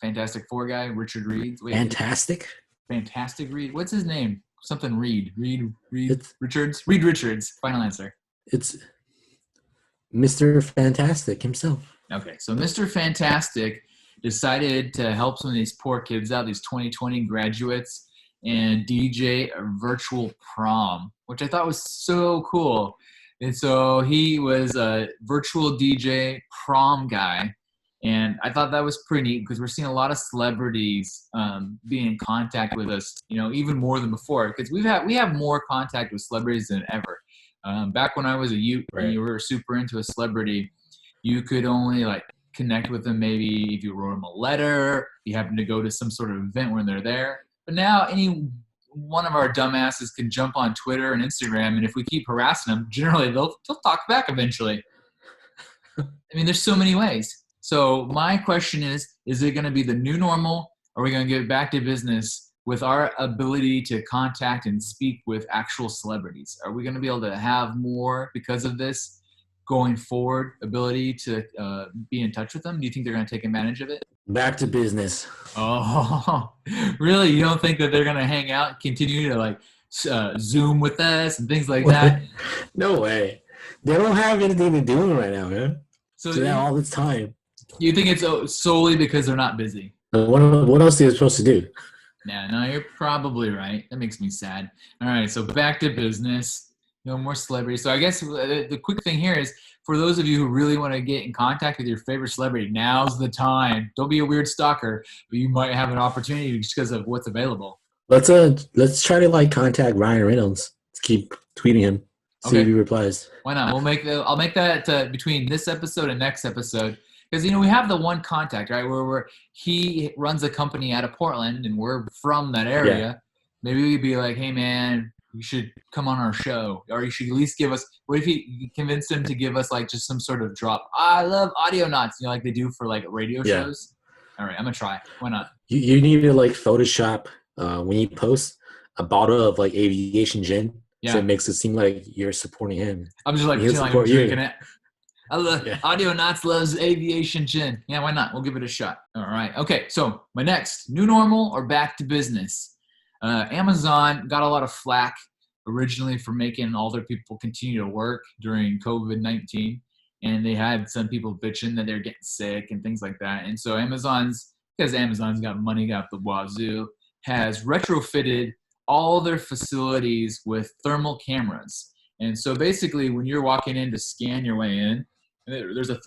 Speaker 1: Fantastic Four guy, Richard Reed. Fantastic Reed. What's his name? Something Reed. Reed Richards. Reed Richards. Final answer.
Speaker 2: It's Mr. Fantastic himself.
Speaker 1: Okay, so Mr. Fantastic decided to help some of these poor kids out, these 2020 graduates, and DJ a virtual prom, which I thought was so cool. And so he was a virtual DJ prom guy. And I thought that was pretty neat because we're seeing a lot of celebrities be in contact with us, even more than before. Because we have more contact with celebrities than ever. Back when I was a youth, and you were super into a celebrity, you could only connect with them maybe if you wrote them a letter, you happen to go to some sort of event when they're there. But now any one of our dumbasses can jump on Twitter and Instagram, and if we keep harassing them, generally they'll talk back eventually. I mean, there's so many ways. So my question is it going to be the new normal, or are we going to get back to business with our ability to contact and speak with actual celebrities? Are we going to be able to have more because of this going forward ability to be in touch with them? Do you think they're going to take advantage of it?
Speaker 2: Back to business.
Speaker 1: Oh, really? You don't think that they're going to hang out, continue to Zoom with us and things like that?
Speaker 2: No way. They don't have anything to do right now, man. So they have all this time.
Speaker 1: You think it's solely because they're not busy?
Speaker 2: What else are they supposed to do?
Speaker 1: Yeah, no, you're probably right. That makes me sad. All right, so back to business. No more celebrities. So I guess the quick thing here is, for those of you who really want to get in contact with your favorite celebrity, now's the time. Don't be a weird stalker, but you might have an opportunity just because of what's available.
Speaker 2: Let's try to contact Ryan Reynolds. Let's keep tweeting him. See if he replies.
Speaker 1: Why not? I'll make that between this episode and next episode. Because, we have the one contact, right, where he runs a company out of Portland and we're from that area. Yeah. Maybe we'd be like, hey, man, you should come on our show. Or you should at least give us – what if he convinced him to give us, just some sort of drop? I love Audionots, like they do for, radio shows. All right, I'm going to try. Why not?
Speaker 2: You need to, Photoshop when you post a bottle of, aviation gin. Yeah. So it makes it seem like you're supporting him.
Speaker 1: I'm just drinking it. Audionots loves aviation gin. Yeah, why not? We'll give it a shot. All right. Okay, so my next, new normal or back to business? Amazon got a lot of flack originally for making all their people continue to work during COVID-19. And they had some people bitching that they're getting sick and things like that. And so because Amazon's got money out the wazoo, has retrofitted all their facilities with thermal cameras. And so basically when you're walking in to scan your way in, there's a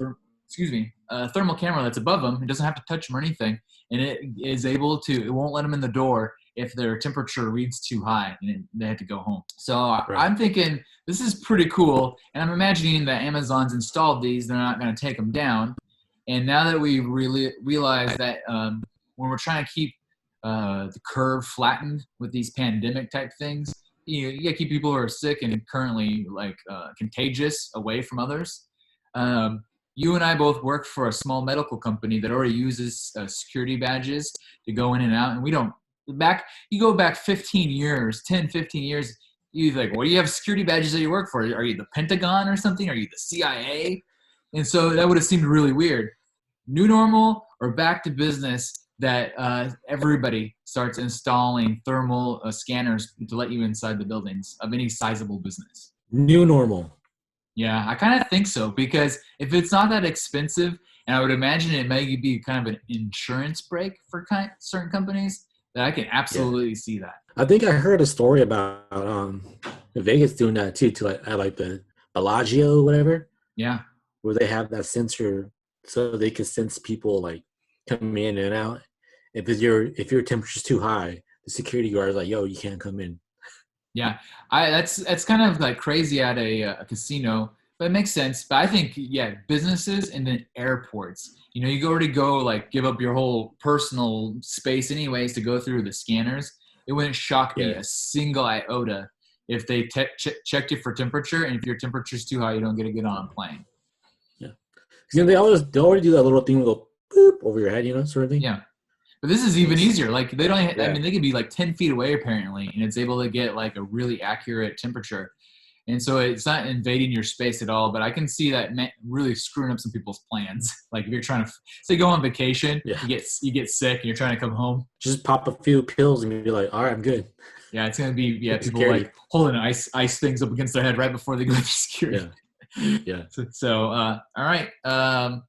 Speaker 1: thermal camera that's above them. It doesn't have to touch them or anything. And it is able to, it won't let them in the door if their temperature reads too high and they have to go home. So I'm thinking this is pretty cool. And I'm imagining that Amazon's installed these, they're not going to take them down. And now that we really realize that when we're trying to keep the curve flattened with these pandemic type things, you got to keep people who are sick and currently contagious away from others. You and I both work for a small medical company that already uses security badges to go in and out. And you go back 15 years, you're like, well, you have security badges that you work for. Are you the Pentagon or something? Are you the CIA? And so that would have seemed really weird. New normal or back to business that everybody starts installing thermal scanners to let you inside the buildings of any sizable business.
Speaker 2: New normal.
Speaker 1: Yeah, I kind of think so, because if it's not that expensive, and I would imagine it may be kind of an insurance break for certain companies, that I can absolutely see that.
Speaker 2: I think I heard a story about Vegas doing that too, at the Bellagio or whatever.
Speaker 1: Yeah.
Speaker 2: Where they have that sensor so they can sense people coming in and out. If your temperature's too high, the security guard is like, yo, you can't come in.
Speaker 1: Yeah, that's kind of crazy at a casino But it makes sense. But I think, yeah, businesses and then airports. You know, you already go like give up your whole personal space anyways to go through the scanners. It wouldn't shock me
Speaker 2: Yeah.
Speaker 1: a single iota if they checked you for temperature, and if your temperature's too high, you don't get to get on a plane.
Speaker 2: Yeah. You know, they already do that little thing with a boop over your head, you know, sort of thing.
Speaker 1: Yeah. But this is even easier. Like they don't. I
Speaker 2: Yeah.
Speaker 1: mean, they could be like 10 feet away apparently, and it's able to get like a really accurate temperature. And so it's not invading your space at all. But I can see that really screwing up some people's plans. Like if you're trying to say go on vacation,
Speaker 2: Yeah.
Speaker 1: you get sick, and you're trying to come home.
Speaker 2: Just pop a few pills and be like, all right, I'm good.
Speaker 1: Yeah, it's gonna be people
Speaker 2: Security.
Speaker 1: like holding ice things up against their head right before they go to security.
Speaker 2: Yeah.
Speaker 1: So all right, that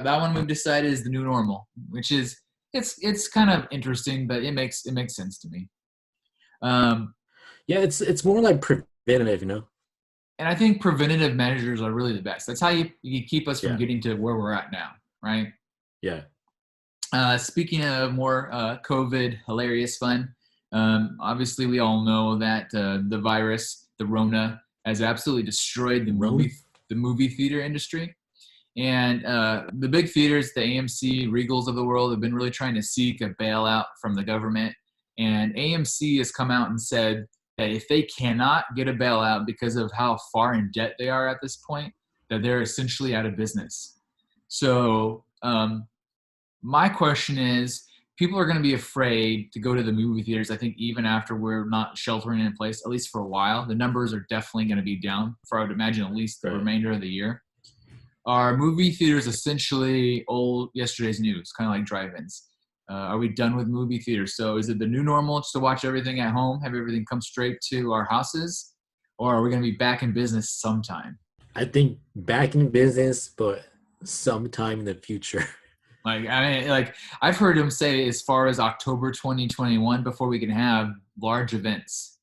Speaker 1: one we've decided is the new normal, which is it's kind of interesting, but it makes sense to me.
Speaker 2: Yeah, it's more like preventative, you know.
Speaker 1: And I think preventative measures are really the best. That's how you keep us from
Speaker 2: Yeah.
Speaker 1: getting to where we're at now, right?
Speaker 2: Yeah.
Speaker 1: Speaking of more COVID hilarious fun, obviously we all know that the virus, the Rona, has absolutely destroyed the movie theater industry. And the big theaters, the AMC, Regals of the world, have been really trying to seek a bailout from the government. And AMC has come out and said that if they cannot get a bailout because of how far in debt they are at this point, that they're essentially out of business. So my question is, people are going to be afraid to go to the movie theaters, I think, even after we're not sheltering in place, at least for a while. The numbers are definitely going to be down for, I would imagine, at least the remainder of the year. Are movie theaters essentially yesterday's news, kind of like drive-ins? Are we done with movie theaters? So is it the new normal just to watch everything at home, have everything come straight to our houses? Or are we going to be back in business sometime?
Speaker 2: I think back in business, but sometime in the future.
Speaker 1: I've heard him say as far as October 2021 before we can have large events.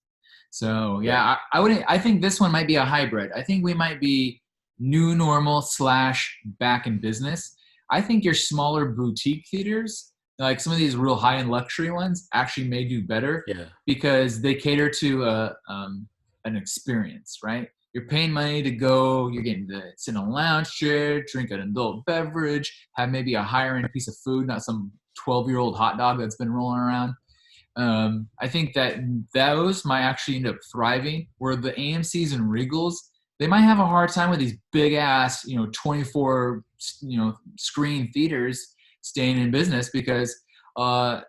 Speaker 1: So yeah. I think this one might be a hybrid. I think we might be new normal / back in business. I think your smaller boutique theaters, like some of these real high-end luxury ones, actually may do better because they cater to an experience, right? You're paying money to go, you're getting to sit in a lounge chair, drink an adult beverage, have maybe a higher-end piece of food, not some 12-year-old hot dog that's been rolling around. I think that those might actually end up thriving, where the AMCs and Regals, they might have a hard time with these big ass, 24, screen theaters staying in business because I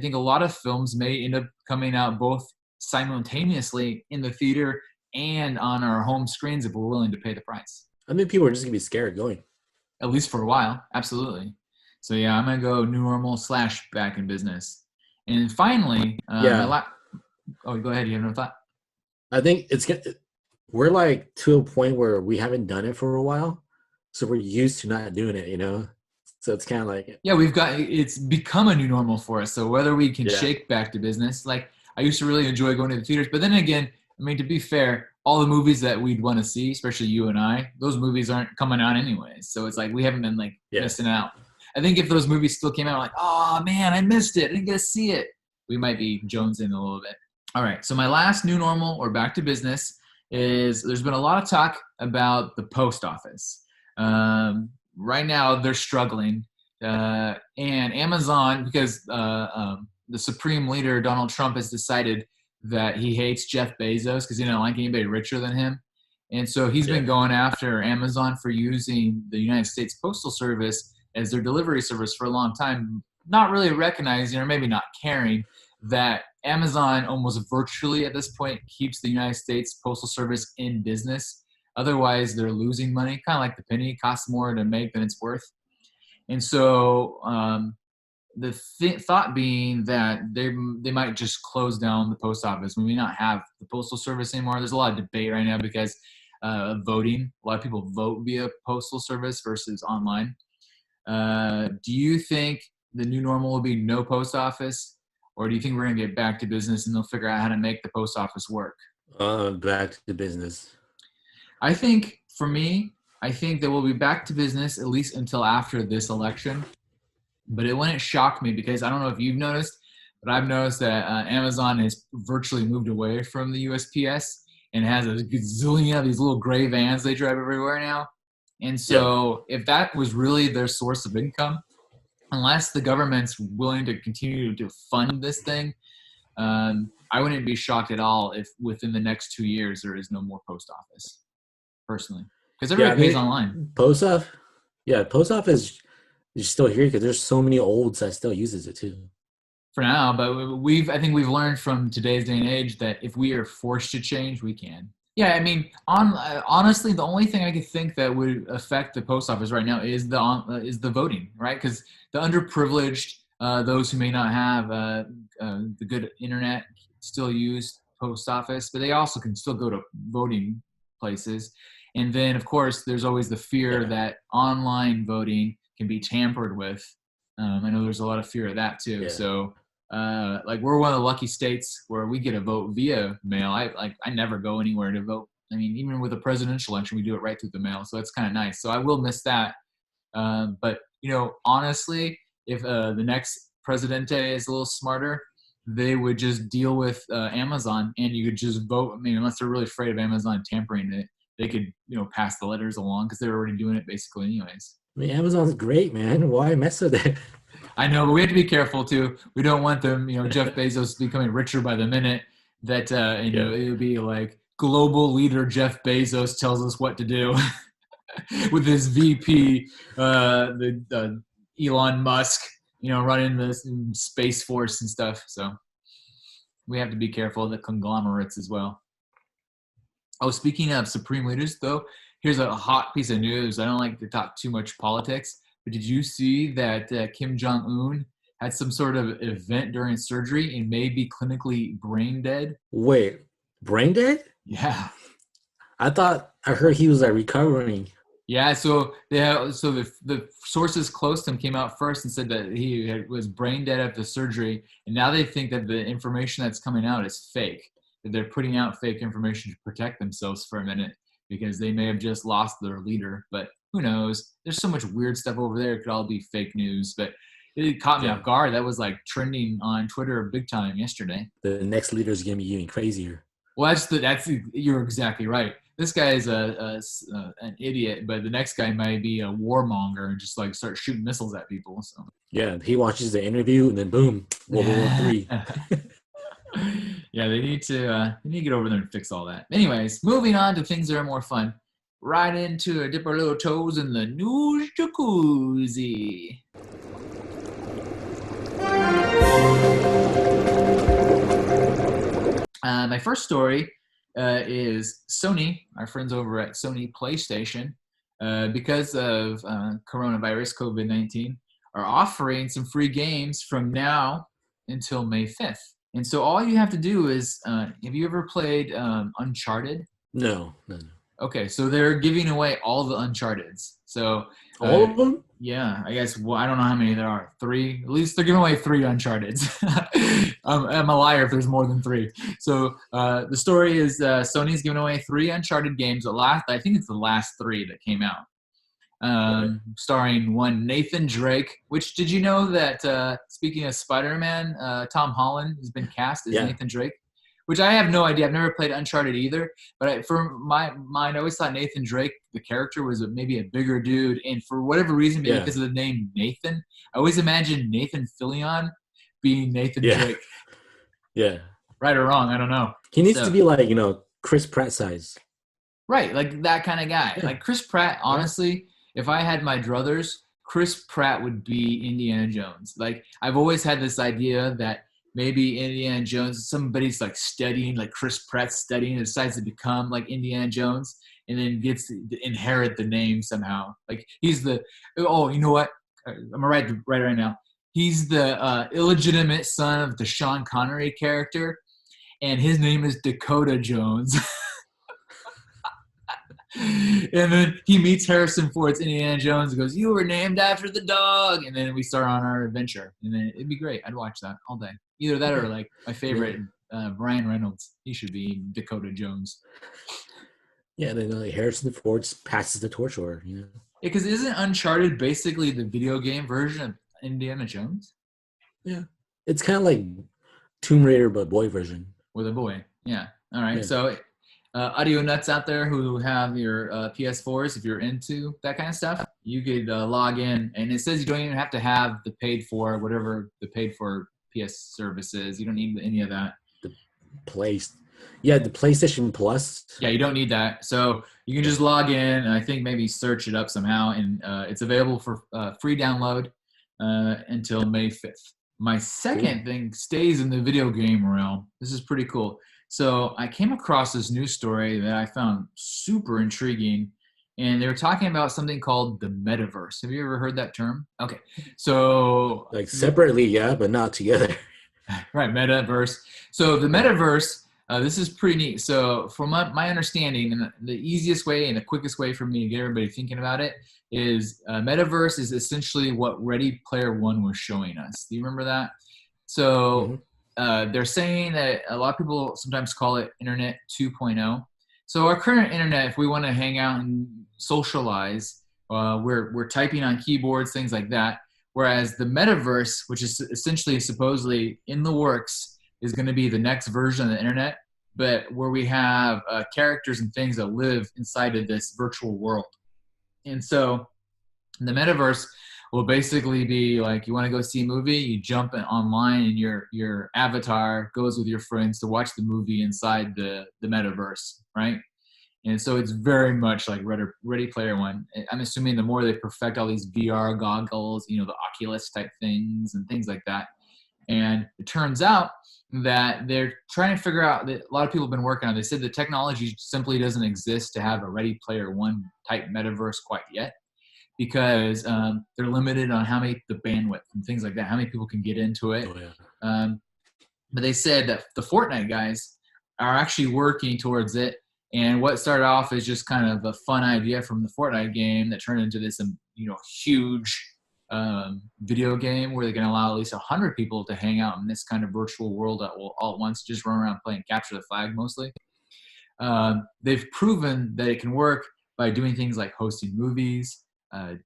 Speaker 1: think a lot of films may end up coming out both simultaneously in the theater and on our home screens if we're willing to pay the price.
Speaker 2: I mean, people are just gonna be scared going.
Speaker 1: At least for a while, absolutely. So yeah, I'm gonna go new normal / back in business. And finally, go ahead. You have no thought?
Speaker 2: I think we're like to a point where we haven't done it for a while, so we're used to not doing it, you know. So it's kind of like
Speaker 1: it's become a new normal for us. So whether we can shake back to business, like I used to really enjoy going to the theaters, but then again, I mean, to be fair, all the movies that we'd want to see, especially you and I, those movies aren't coming out anyways. So it's like we haven't been missing out. I think if those movies still came out, like, oh man, I missed it, I didn't get to see it, we might be jonesing a little bit. All right, so my last new normal or back to business is there's been a lot of talk about the post office. Right now, they're struggling. And Amazon, because the supreme leader, Donald Trump, has decided that he hates Jeff Bezos because he doesn't like anybody richer than him. And so he's been going after Amazon for using the United States Postal Service as their delivery service for a long time, not really recognizing or maybe not caring that Amazon almost virtually at this point keeps the United States Postal Service in business. Otherwise, they're losing money, kind of like the penny. It costs more to make than it's worth. And so the thought being that they might just close down the post office. We may not have the Postal Service anymore. There's a lot of debate right now because voting. A lot of people vote via Postal Service versus online. Do you think the new normal will be no post office? Or do you think we're going to get back to business and they'll figure out how to make the post office work?
Speaker 2: Back to business.
Speaker 1: I think, for me, I think that we'll be back to business at least until after this election. But it wouldn't shock me because I don't know if you've noticed, but I've noticed that Amazon has virtually moved away from the USPS. and has a gazillion of these little gray vans they drive everywhere now. And so if that was really their source of income, unless the government's willing to continue to fund this thing, I wouldn't be shocked at all if within the next 2 years there is no more post office, personally. Because everybody pays online.
Speaker 2: Post office is still here because there's so many olds that still uses it too.
Speaker 1: For now, but I think we've learned from today's day and age that if we are forced to change, we can. Yeah, I mean, honestly, the only thing I could think that would affect the post office right now is the voting, right? Because the underprivileged, those who may not have the good internet, still use post office, but they also can still go to voting places. And then, of course, there's always the fear that online voting can be tampered with. I know there's a lot of fear of that too. So, like, we're one of the lucky states where we get a vote via mail. I never go anywhere to vote. I mean, even with a presidential election, we do it right through the mail. So that's kind of nice. So I will miss that. But, honestly, if the next presidente is a little smarter, they would just deal with Amazon, and you could just vote. I mean, unless they're really afraid of Amazon tampering it, they could, pass the letters along because they're already doing it basically anyways.
Speaker 2: I mean, Amazon's great, man. Why mess with it?
Speaker 1: I know, but we have to be careful too. We don't want them, Jeff Bezos becoming richer by the minute. That it would be like global leader Jeff Bezos tells us what to do with his VP, the Elon Musk, running the Space Force and stuff. So we have to be careful of the conglomerates as well. Oh, speaking of supreme leaders, though, here's a hot piece of news. I don't like to talk too much politics, but did you see that Kim Jong-un had some sort of event during surgery and may be clinically brain dead?
Speaker 2: Wait, brain dead?
Speaker 1: Yeah.
Speaker 2: I heard he was recovering.
Speaker 1: Yeah, so the sources close to him came out first and said that he was brain dead after surgery, and now they think that the information that's coming out is fake. That they're putting out fake information to protect themselves for a minute because they may have just lost their leader. But who knows? There's so much weird stuff over there. It could all be fake news. But it caught me off guard. That was like trending on Twitter big time yesterday.
Speaker 2: The next leader is going to be even crazier.
Speaker 1: Well, you're exactly right. This guy is an idiot, but the next guy might be a warmonger and just like start shooting missiles at people. So
Speaker 2: yeah, he watches the interview and then boom, World War III.
Speaker 1: Yeah, they need to get over there and fix all that. Anyways, moving on to things that are more fun. Right into dip our little toes in the news jacuzzi. My first story is Sony, our friends over at Sony PlayStation, because of coronavirus, COVID-19, are offering some free games from now until May 5th. And so all you have to do is, have you ever played Uncharted?
Speaker 2: No.
Speaker 1: Okay, so they're giving away all the Uncharteds. So
Speaker 2: all of them?
Speaker 1: Yeah, I guess. Well, I don't know how many there are. 3. At least they're giving away 3 Uncharteds. I'm a liar if there's more than 3. So the story is Sony's giving away 3 Uncharted games. I think it's the last 3 that came out. Starring one Nathan Drake. Which, did you know that speaking of Spider-Man, Tom Holland has been cast as Nathan Drake? Which I have no idea. I've never played Uncharted either. But for my mind, I always thought Nathan Drake, the character, was maybe a bigger dude. And for whatever reason, maybe because of the name Nathan, I always imagined Nathan Fillion being Nathan Drake.
Speaker 2: Yeah.
Speaker 1: Right or wrong, I don't know.
Speaker 2: He needs to be like, Chris Pratt size.
Speaker 1: Right, like that kind of guy. Yeah. Like Chris Pratt, honestly, if I had my druthers, Chris Pratt would be Indiana Jones. Like, I've always had this idea that maybe Indiana Jones, somebody's like studying, like Chris Pratt studying, and decides to become like Indiana Jones, and then gets to inherit the name somehow. Like he's you know what? I'm gonna write right now. He's the illegitimate son of the Sean Connery character, and his name is Dakota Jones. And then he meets Harrison Ford's Indiana Jones and goes, "You were named after the dog." And then we start on our adventure. And then it'd be great. I'd watch that all day. Either that or like my favorite, Ryan Reynolds. He should be Dakota Jones.
Speaker 2: Yeah, then Harrison Ford passes the torch over. Yeah,
Speaker 1: because isn't Uncharted basically the video game version of Indiana Jones?
Speaker 2: Yeah. It's kind of like Tomb Raider, but boy version.
Speaker 1: With a boy. Yeah. All right.
Speaker 2: Yeah.
Speaker 1: So Audionuts out there who have your PS4s, if you're into that kind of stuff, you could log in, and it says you don't even have to have the paid for whatever the paid for PS service is. You don't need any of that.
Speaker 2: The the PlayStation Plus.
Speaker 1: Yeah, you don't need that. So you can just log in, and I think maybe search it up somehow, and it's available for free download until May 5th. My second thing stays in the video game realm. This is pretty cool. So I came across this news story that I found super intriguing, and they were talking about something called the Metaverse. Have you ever heard that term? Okay, so
Speaker 2: Like separately, yeah, but not together.
Speaker 1: Right, Metaverse. So the Metaverse, this is pretty neat. So from my understanding, and the easiest way and the quickest way for me to get everybody thinking about it is Metaverse is essentially what Ready Player One was showing us. Do you remember that? So they're saying that a lot of people sometimes call it Internet 2.0. So our current internet, if we want to hang out and socialize, we're typing on keyboards, things like that. Whereas the Metaverse, which is essentially supposedly in the works, is going to be the next version of the internet, but where we have characters and things that live inside of this virtual world. And so the Metaverse will basically be like, you want to go see a movie, you jump online, and your avatar goes with your friends to watch the movie inside the Metaverse, right? And so it's very much like Ready Player One. I'm assuming the more they perfect all these VR goggles, the Oculus type things and things like that. And it turns out that they're trying to figure out that a lot of people have been working on it. They said the technology simply doesn't exist to have a Ready Player One type metaverse quite yet, because they're limited on the bandwidth and things like that, how many people can get into it. But they said that the Fortnite guys are actually working towards it. And what started off as just kind of a fun idea from the Fortnite game that turned into this, huge video game where they can allow at least 100 people to hang out in this kind of virtual world that will all at once just run around playing capture the flag mostly. They've proven that it can work by doing things like hosting movies,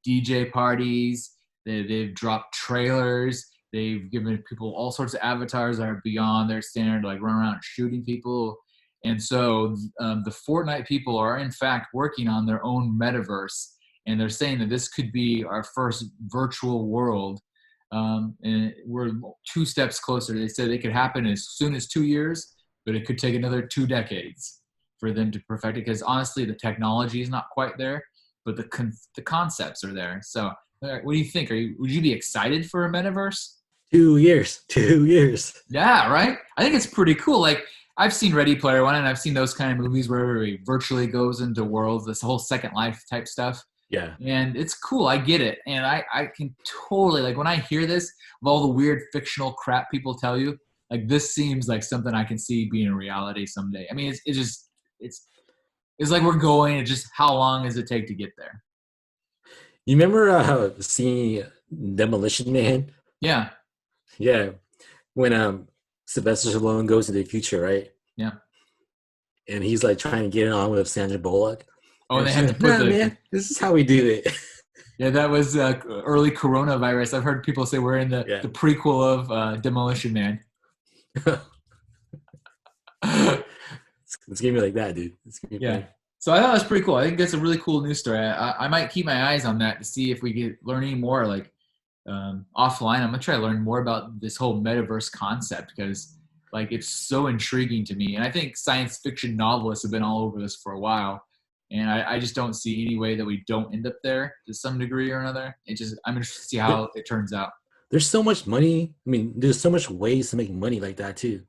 Speaker 1: DJ parties. They've dropped trailers. They've given people all sorts of avatars that are beyond their standard, like run around shooting people. And so the Fortnite people are, in fact, working on their own metaverse. And they're saying that this could be our first virtual world. And we're 2 steps closer. They said it could happen as soon as 2 years, but it could take another 2 decades for them to perfect it. Because honestly, the technology is not quite there, but the concepts are there. So what do you think? Would you be excited for a metaverse?
Speaker 2: 2 years. 2 years.
Speaker 1: Yeah, right? I think it's pretty cool. Like, I've seen Ready Player One, and I've seen those kind of movies where everybody virtually goes into worlds, this whole Second Life type stuff.
Speaker 2: Yeah.
Speaker 1: And it's cool. I get it. And I can totally, like, when I hear this, of all the weird fictional crap people tell you, like, this seems like something I can see being a reality someday. I mean, it's like we're going, it's just how long does it take to get there?
Speaker 2: You remember seeing Demolition Man?
Speaker 1: Yeah.
Speaker 2: Yeah. When Sylvester Stallone goes to the future, right?
Speaker 1: Yeah.
Speaker 2: And he's like trying to get it on with Sandra Bullock.
Speaker 1: Oh, and they had to put
Speaker 2: man, this is how we do it.
Speaker 1: Yeah, that was early coronavirus. I've heard people say we're in the prequel of Demolition Man.
Speaker 2: It's gonna be like that, dude.
Speaker 1: Yeah. So I thought it was pretty cool. I think that's a really cool news story. I might keep my eyes on that to see if we get learning more, like offline. I'm gonna try to learn more about this whole metaverse concept, because like it's so intriguing to me. And I think science fiction novelists have been all over this for a while. And I just don't see any way that we don't end up there to some degree or another. I'm interested to see how it turns out.
Speaker 2: There's so much money. I mean, there's so much ways to make money like that too.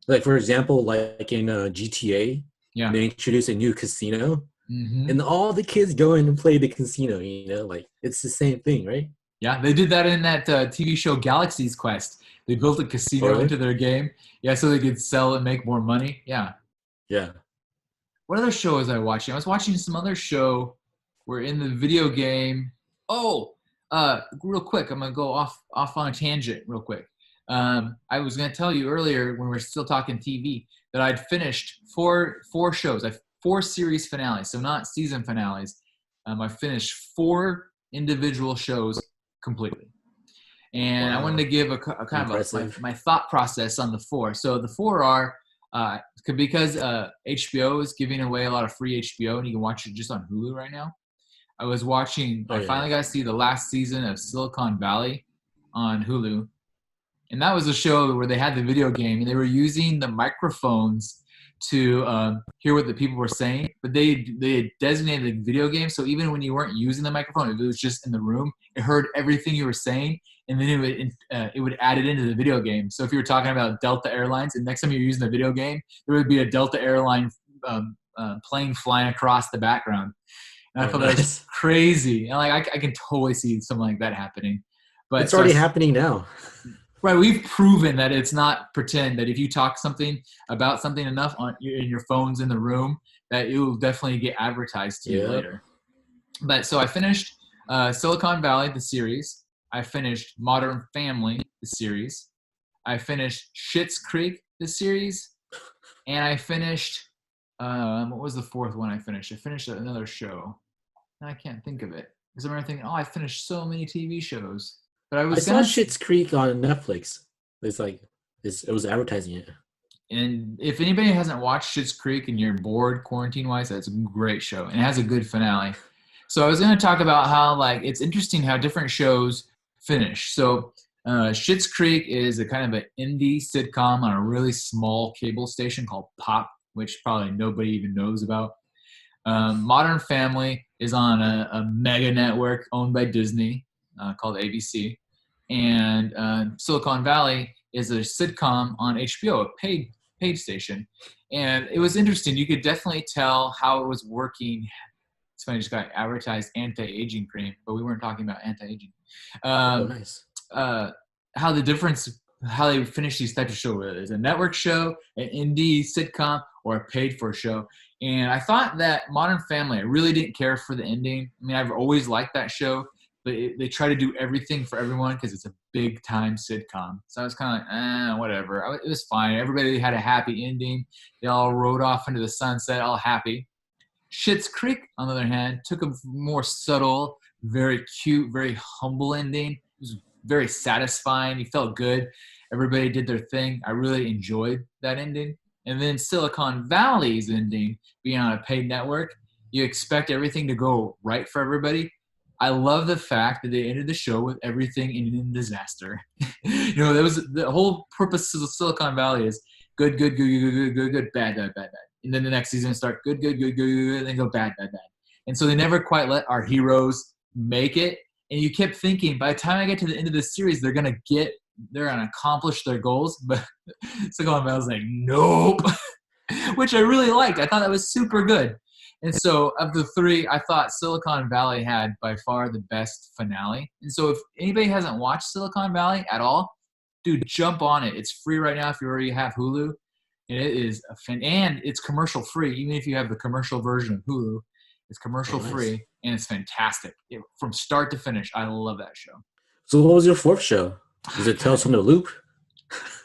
Speaker 2: Like, for example, like in GTA, they introduced a new casino, and all the kids go in and play the casino. Like it's the same thing, right?
Speaker 1: Yeah, they did that in that TV show Galaxy's Quest. They built a casino into their game, so they could sell and make more money. Yeah. What other show was I watching? I was watching some other show where in the video game. Real quick, I'm gonna go off on a tangent real quick. I was gonna tell you earlier when we were still talking TV that I'd finished four shows. 4 series finales, so not season finales. I finished 4 individual shows completely, and I wanted to give a kind of my thought process on the 4. So the 4 are because HBO is giving away a lot of free HBO, and you can watch it just on Hulu right now. I finally got to see the last season of Silicon Valley on Hulu. And that was a show where they had the video game, and they were using the microphones to hear what the people were saying. But they had designated the video game, so even when you weren't using the microphone, if it was just in the room, it heard everything you were saying, and then it would add it into the video game. So if you were talking about Delta Airlines, and next time you're using the video game, there would be a Delta Airline plane flying across the background. And I thought that was crazy. And like I can totally see something like that happening. But
Speaker 2: it's already happening now.
Speaker 1: Right, we've proven that it's not pretend, that if you talk something about something enough in your phones in the room, that it will definitely get advertised to you later. But so I finished Silicon Valley, the series. I finished Modern Family, the series. I finished Schitt's Creek, the series. And I finished, what was the fourth one I finished? I finished another show. And I can't think of it. Because I remember thinking, I finished so many TV shows. But I saw
Speaker 2: Schitt's Creek on Netflix. It was advertising it.
Speaker 1: And if anybody hasn't watched Schitt's Creek and you're bored quarantine-wise, that's a great show. And it has a good finale. So I was going to talk about how it's interesting how different shows finish. So Schitt's Creek is a kind of an indie sitcom on a really small cable station called Pop, which probably nobody even knows about. Modern Family is on a mega network owned by Disney called ABC. And Silicon Valley is a sitcom on HBO, a paid station. And it was interesting. You could definitely tell how it was working. It's funny, I just got advertised anti-aging cream, but we weren't talking about anti-aging.
Speaker 2: Nice.
Speaker 1: How they finish these types of shows, whether it's a network show, an indie sitcom, or a paid-for show. And I thought that Modern Family, I really didn't care for the ending. I mean, I've always liked that show. But they try to do everything for everyone because it's a big-time sitcom. So I was kind of like, whatever. It was fine. Everybody had a happy ending. They all rode off into the sunset, all happy. Schitt's Creek, on the other hand, took a more subtle, very cute, very humble ending. It was very satisfying. You felt good. Everybody did their thing. I really enjoyed that ending. And then Silicon Valley's ending, being on a paid network, you expect everything to go right for everybody. I love the fact that they ended the show with everything ending in disaster. That was the whole purpose of Silicon Valley is good, bad. And then the next season start good, and then go bad. And so they never quite let our heroes make it. And you kept thinking, by the time I get to the end of the series, they're gonna accomplish their goals. But Silicon Valley was like, nope, which I really liked. I thought that was super good. And so of the three, I thought Silicon Valley had by far the best finale. And so if anybody hasn't watched Silicon Valley at all, dude, jump on it. It's free right now if you already have Hulu. And it is and it's commercial free. Even if you have the commercial version of Hulu, it's commercial free and it's fantastic. From start to finish, I love that show.
Speaker 2: So what was your fourth show? Is it Tales from the Loop?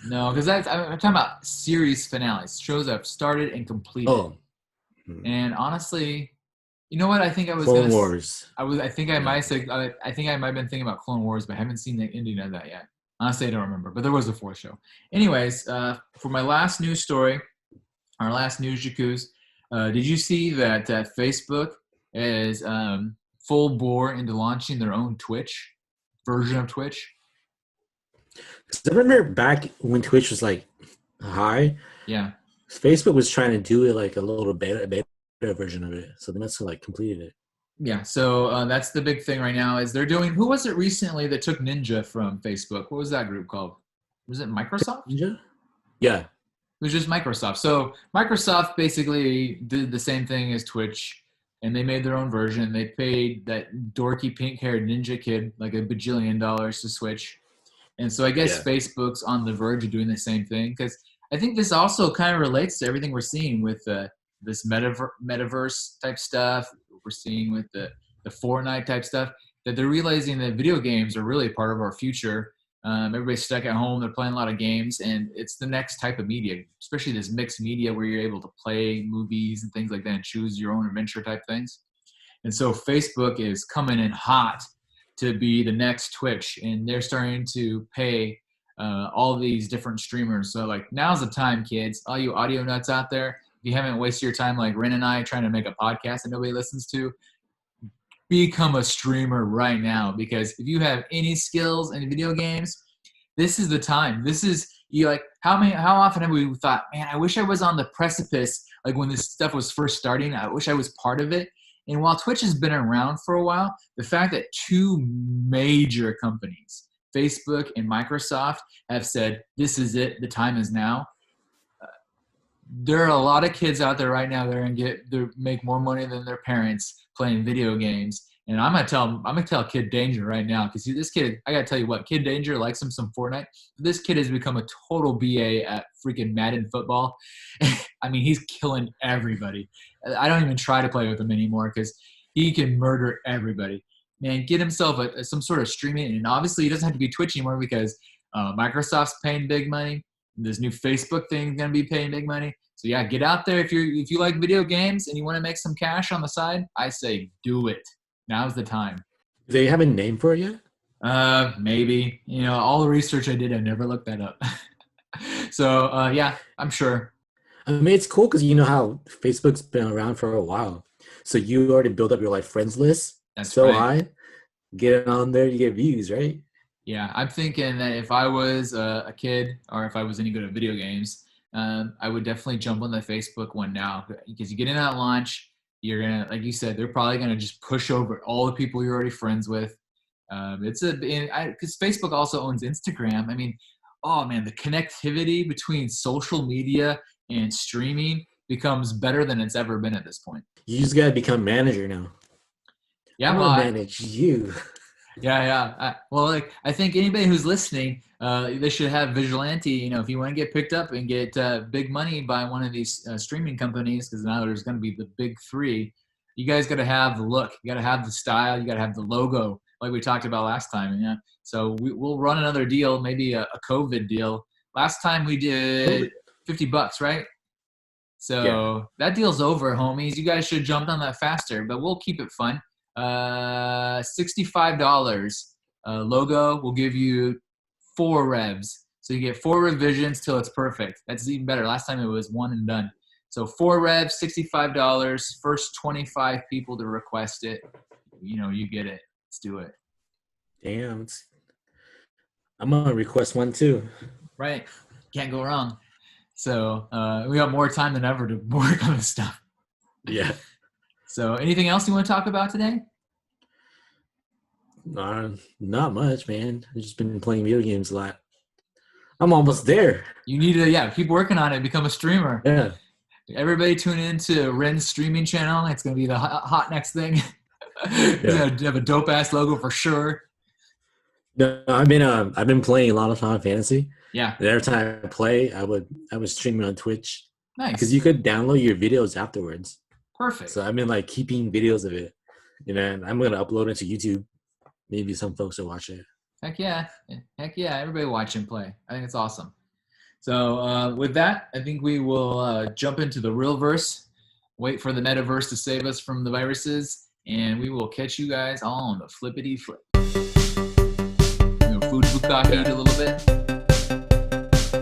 Speaker 1: No, because I'm talking about series finales, shows I've started and completed.
Speaker 2: Oh.
Speaker 1: And honestly, you know what? I think I was
Speaker 2: Clone Wars.
Speaker 1: I think I might have been thinking about Clone Wars, but I haven't seen the ending of that yet. Honestly, I don't remember. But there was a fourth show. Anyways, for my last news story, our last news jacuzzi, did you see that Facebook is full bore into launching their own Twitch version of Twitch?
Speaker 2: I remember back when Twitch was high.
Speaker 1: Yeah.
Speaker 2: Facebook was trying to do it like a little beta version of it, so they must have completed it.
Speaker 1: Yeah, so that's the big thing right now is they're doing. Who was it recently that took Ninja from Facebook? What was that group called? Was it Microsoft?
Speaker 2: Ninja? Yeah,
Speaker 1: it was just Microsoft. So Microsoft basically did the same thing as Twitch, and they made their own version. They paid that dorky pink-haired ninja kid like $1 bajillion to switch, and so I guess Facebook's on the verge of doing the same thing because. I think this also kind of relates to everything we're seeing with this metaverse type stuff. We're seeing with the Fortnite type stuff that they're realizing that video games are really part of our future. Everybody's stuck at home. They're playing a lot of games, and it's the next type of media, especially this mixed media where you're able to play movies and things like that and choose your own adventure type things. And so Facebook is coming in hot to be the next Twitch, and they're starting to pay all these different streamers. So like now's the time, kids. All you audio nuts out there, if you haven't wasted your time like Ren and I trying to make a podcast that nobody listens to, become a streamer right now. Because if you have any skills in video games, this is the time. This is you like how often have we thought, man, I wish I was on the precipice like when this stuff was first starting. I wish I was part of it. And while Twitch has been around for a while, the fact that two major companies, Facebook and Microsoft, have said, this is it, the time is now. There are a lot of kids out there right now that are gonna make more money than their parents playing video games. And I'm gonna tell Kid Danger right now, because this kid, I gotta tell you what, Kid Danger likes him some Fortnite. This kid has become a total BA at freaking Madden football. I mean, he's killing everybody. I don't even try to play with him anymore because he can murder everybody. Man, get himself some sort of streaming, and obviously he doesn't have to be Twitch anymore because Microsoft's paying big money. This new Facebook thing is gonna be paying big money. So yeah, get out there if you like video games and you want to make some cash on the side. I say do it. Now's the time.
Speaker 2: Do they have a name for it yet?
Speaker 1: Maybe. You know, all the research I did, I never looked that up. So yeah, I'm sure.
Speaker 2: I mean, it's cool because you know how Facebook's been around for a while. So you already built up your like friends list.
Speaker 1: That's
Speaker 2: so
Speaker 1: right.
Speaker 2: high. Get it on there, you get views, right?
Speaker 1: Yeah, I'm thinking that if I was a kid or if I was any good at video games, I would definitely jump on the Facebook one now, because you get in that launch, you're gonna, like you said, they're probably gonna just push over all the people you're already friends with. Because Facebook also owns Instagram. I mean, oh man, the connectivity between social media and streaming becomes better than it's ever been at this point.
Speaker 2: You just gotta become manager now.
Speaker 1: Yeah,
Speaker 2: I'm
Speaker 1: well,
Speaker 2: gonna manage you.
Speaker 1: Yeah. Well, like I think anybody who's listening, they should have Vigilante. You know, if you want to get picked up and get big money by one of these streaming companies, because now there's going to be the big three. You guys got to have the look. You got to have the style. You got to have the logo, like we talked about last time. Yeah. So we'll run another deal, maybe a COVID deal. Last time we did $50, right? So yeah. That deal's over, homies. You guys should have jumped on that faster, but we'll keep it fun. $65 logo will give you 4 revs. So you get 4 revisions till it's perfect. That's even better. Last time it was 1 and done. So 4 revs, $65. First 25 people to request it, you know, you get it. Let's do it.
Speaker 2: Damn. I'm gonna request one too.
Speaker 1: Right. Can't go wrong. So we got more time than ever to work on this stuff.
Speaker 2: Yeah.
Speaker 1: So anything else you want to talk about today?
Speaker 2: Not much, man. I've just been playing video games a lot. I'm almost there.
Speaker 1: You need to, keep working on it. Become a streamer.
Speaker 2: Yeah.
Speaker 1: Everybody tune in to Ren's streaming channel. It's going to be the hot next thing. Yeah. You have a dope-ass logo for sure.
Speaker 2: No, I've been playing a lot of Final Fantasy.
Speaker 1: Yeah.
Speaker 2: And every time I play, I was streaming on Twitch.
Speaker 1: Nice.
Speaker 2: Because you could download your videos afterwards.
Speaker 1: Perfect.
Speaker 2: So I've been like keeping videos of it. And then I'm going to upload it to YouTube. Maybe some folks will watch it.
Speaker 1: Heck yeah. Everybody watch and play. I think it's awesome. So with that, I think we will jump into the real verse, wait for the metaverse to save us from the viruses, and we will catch you guys all on the flippity flip. Food bukkake a little bit.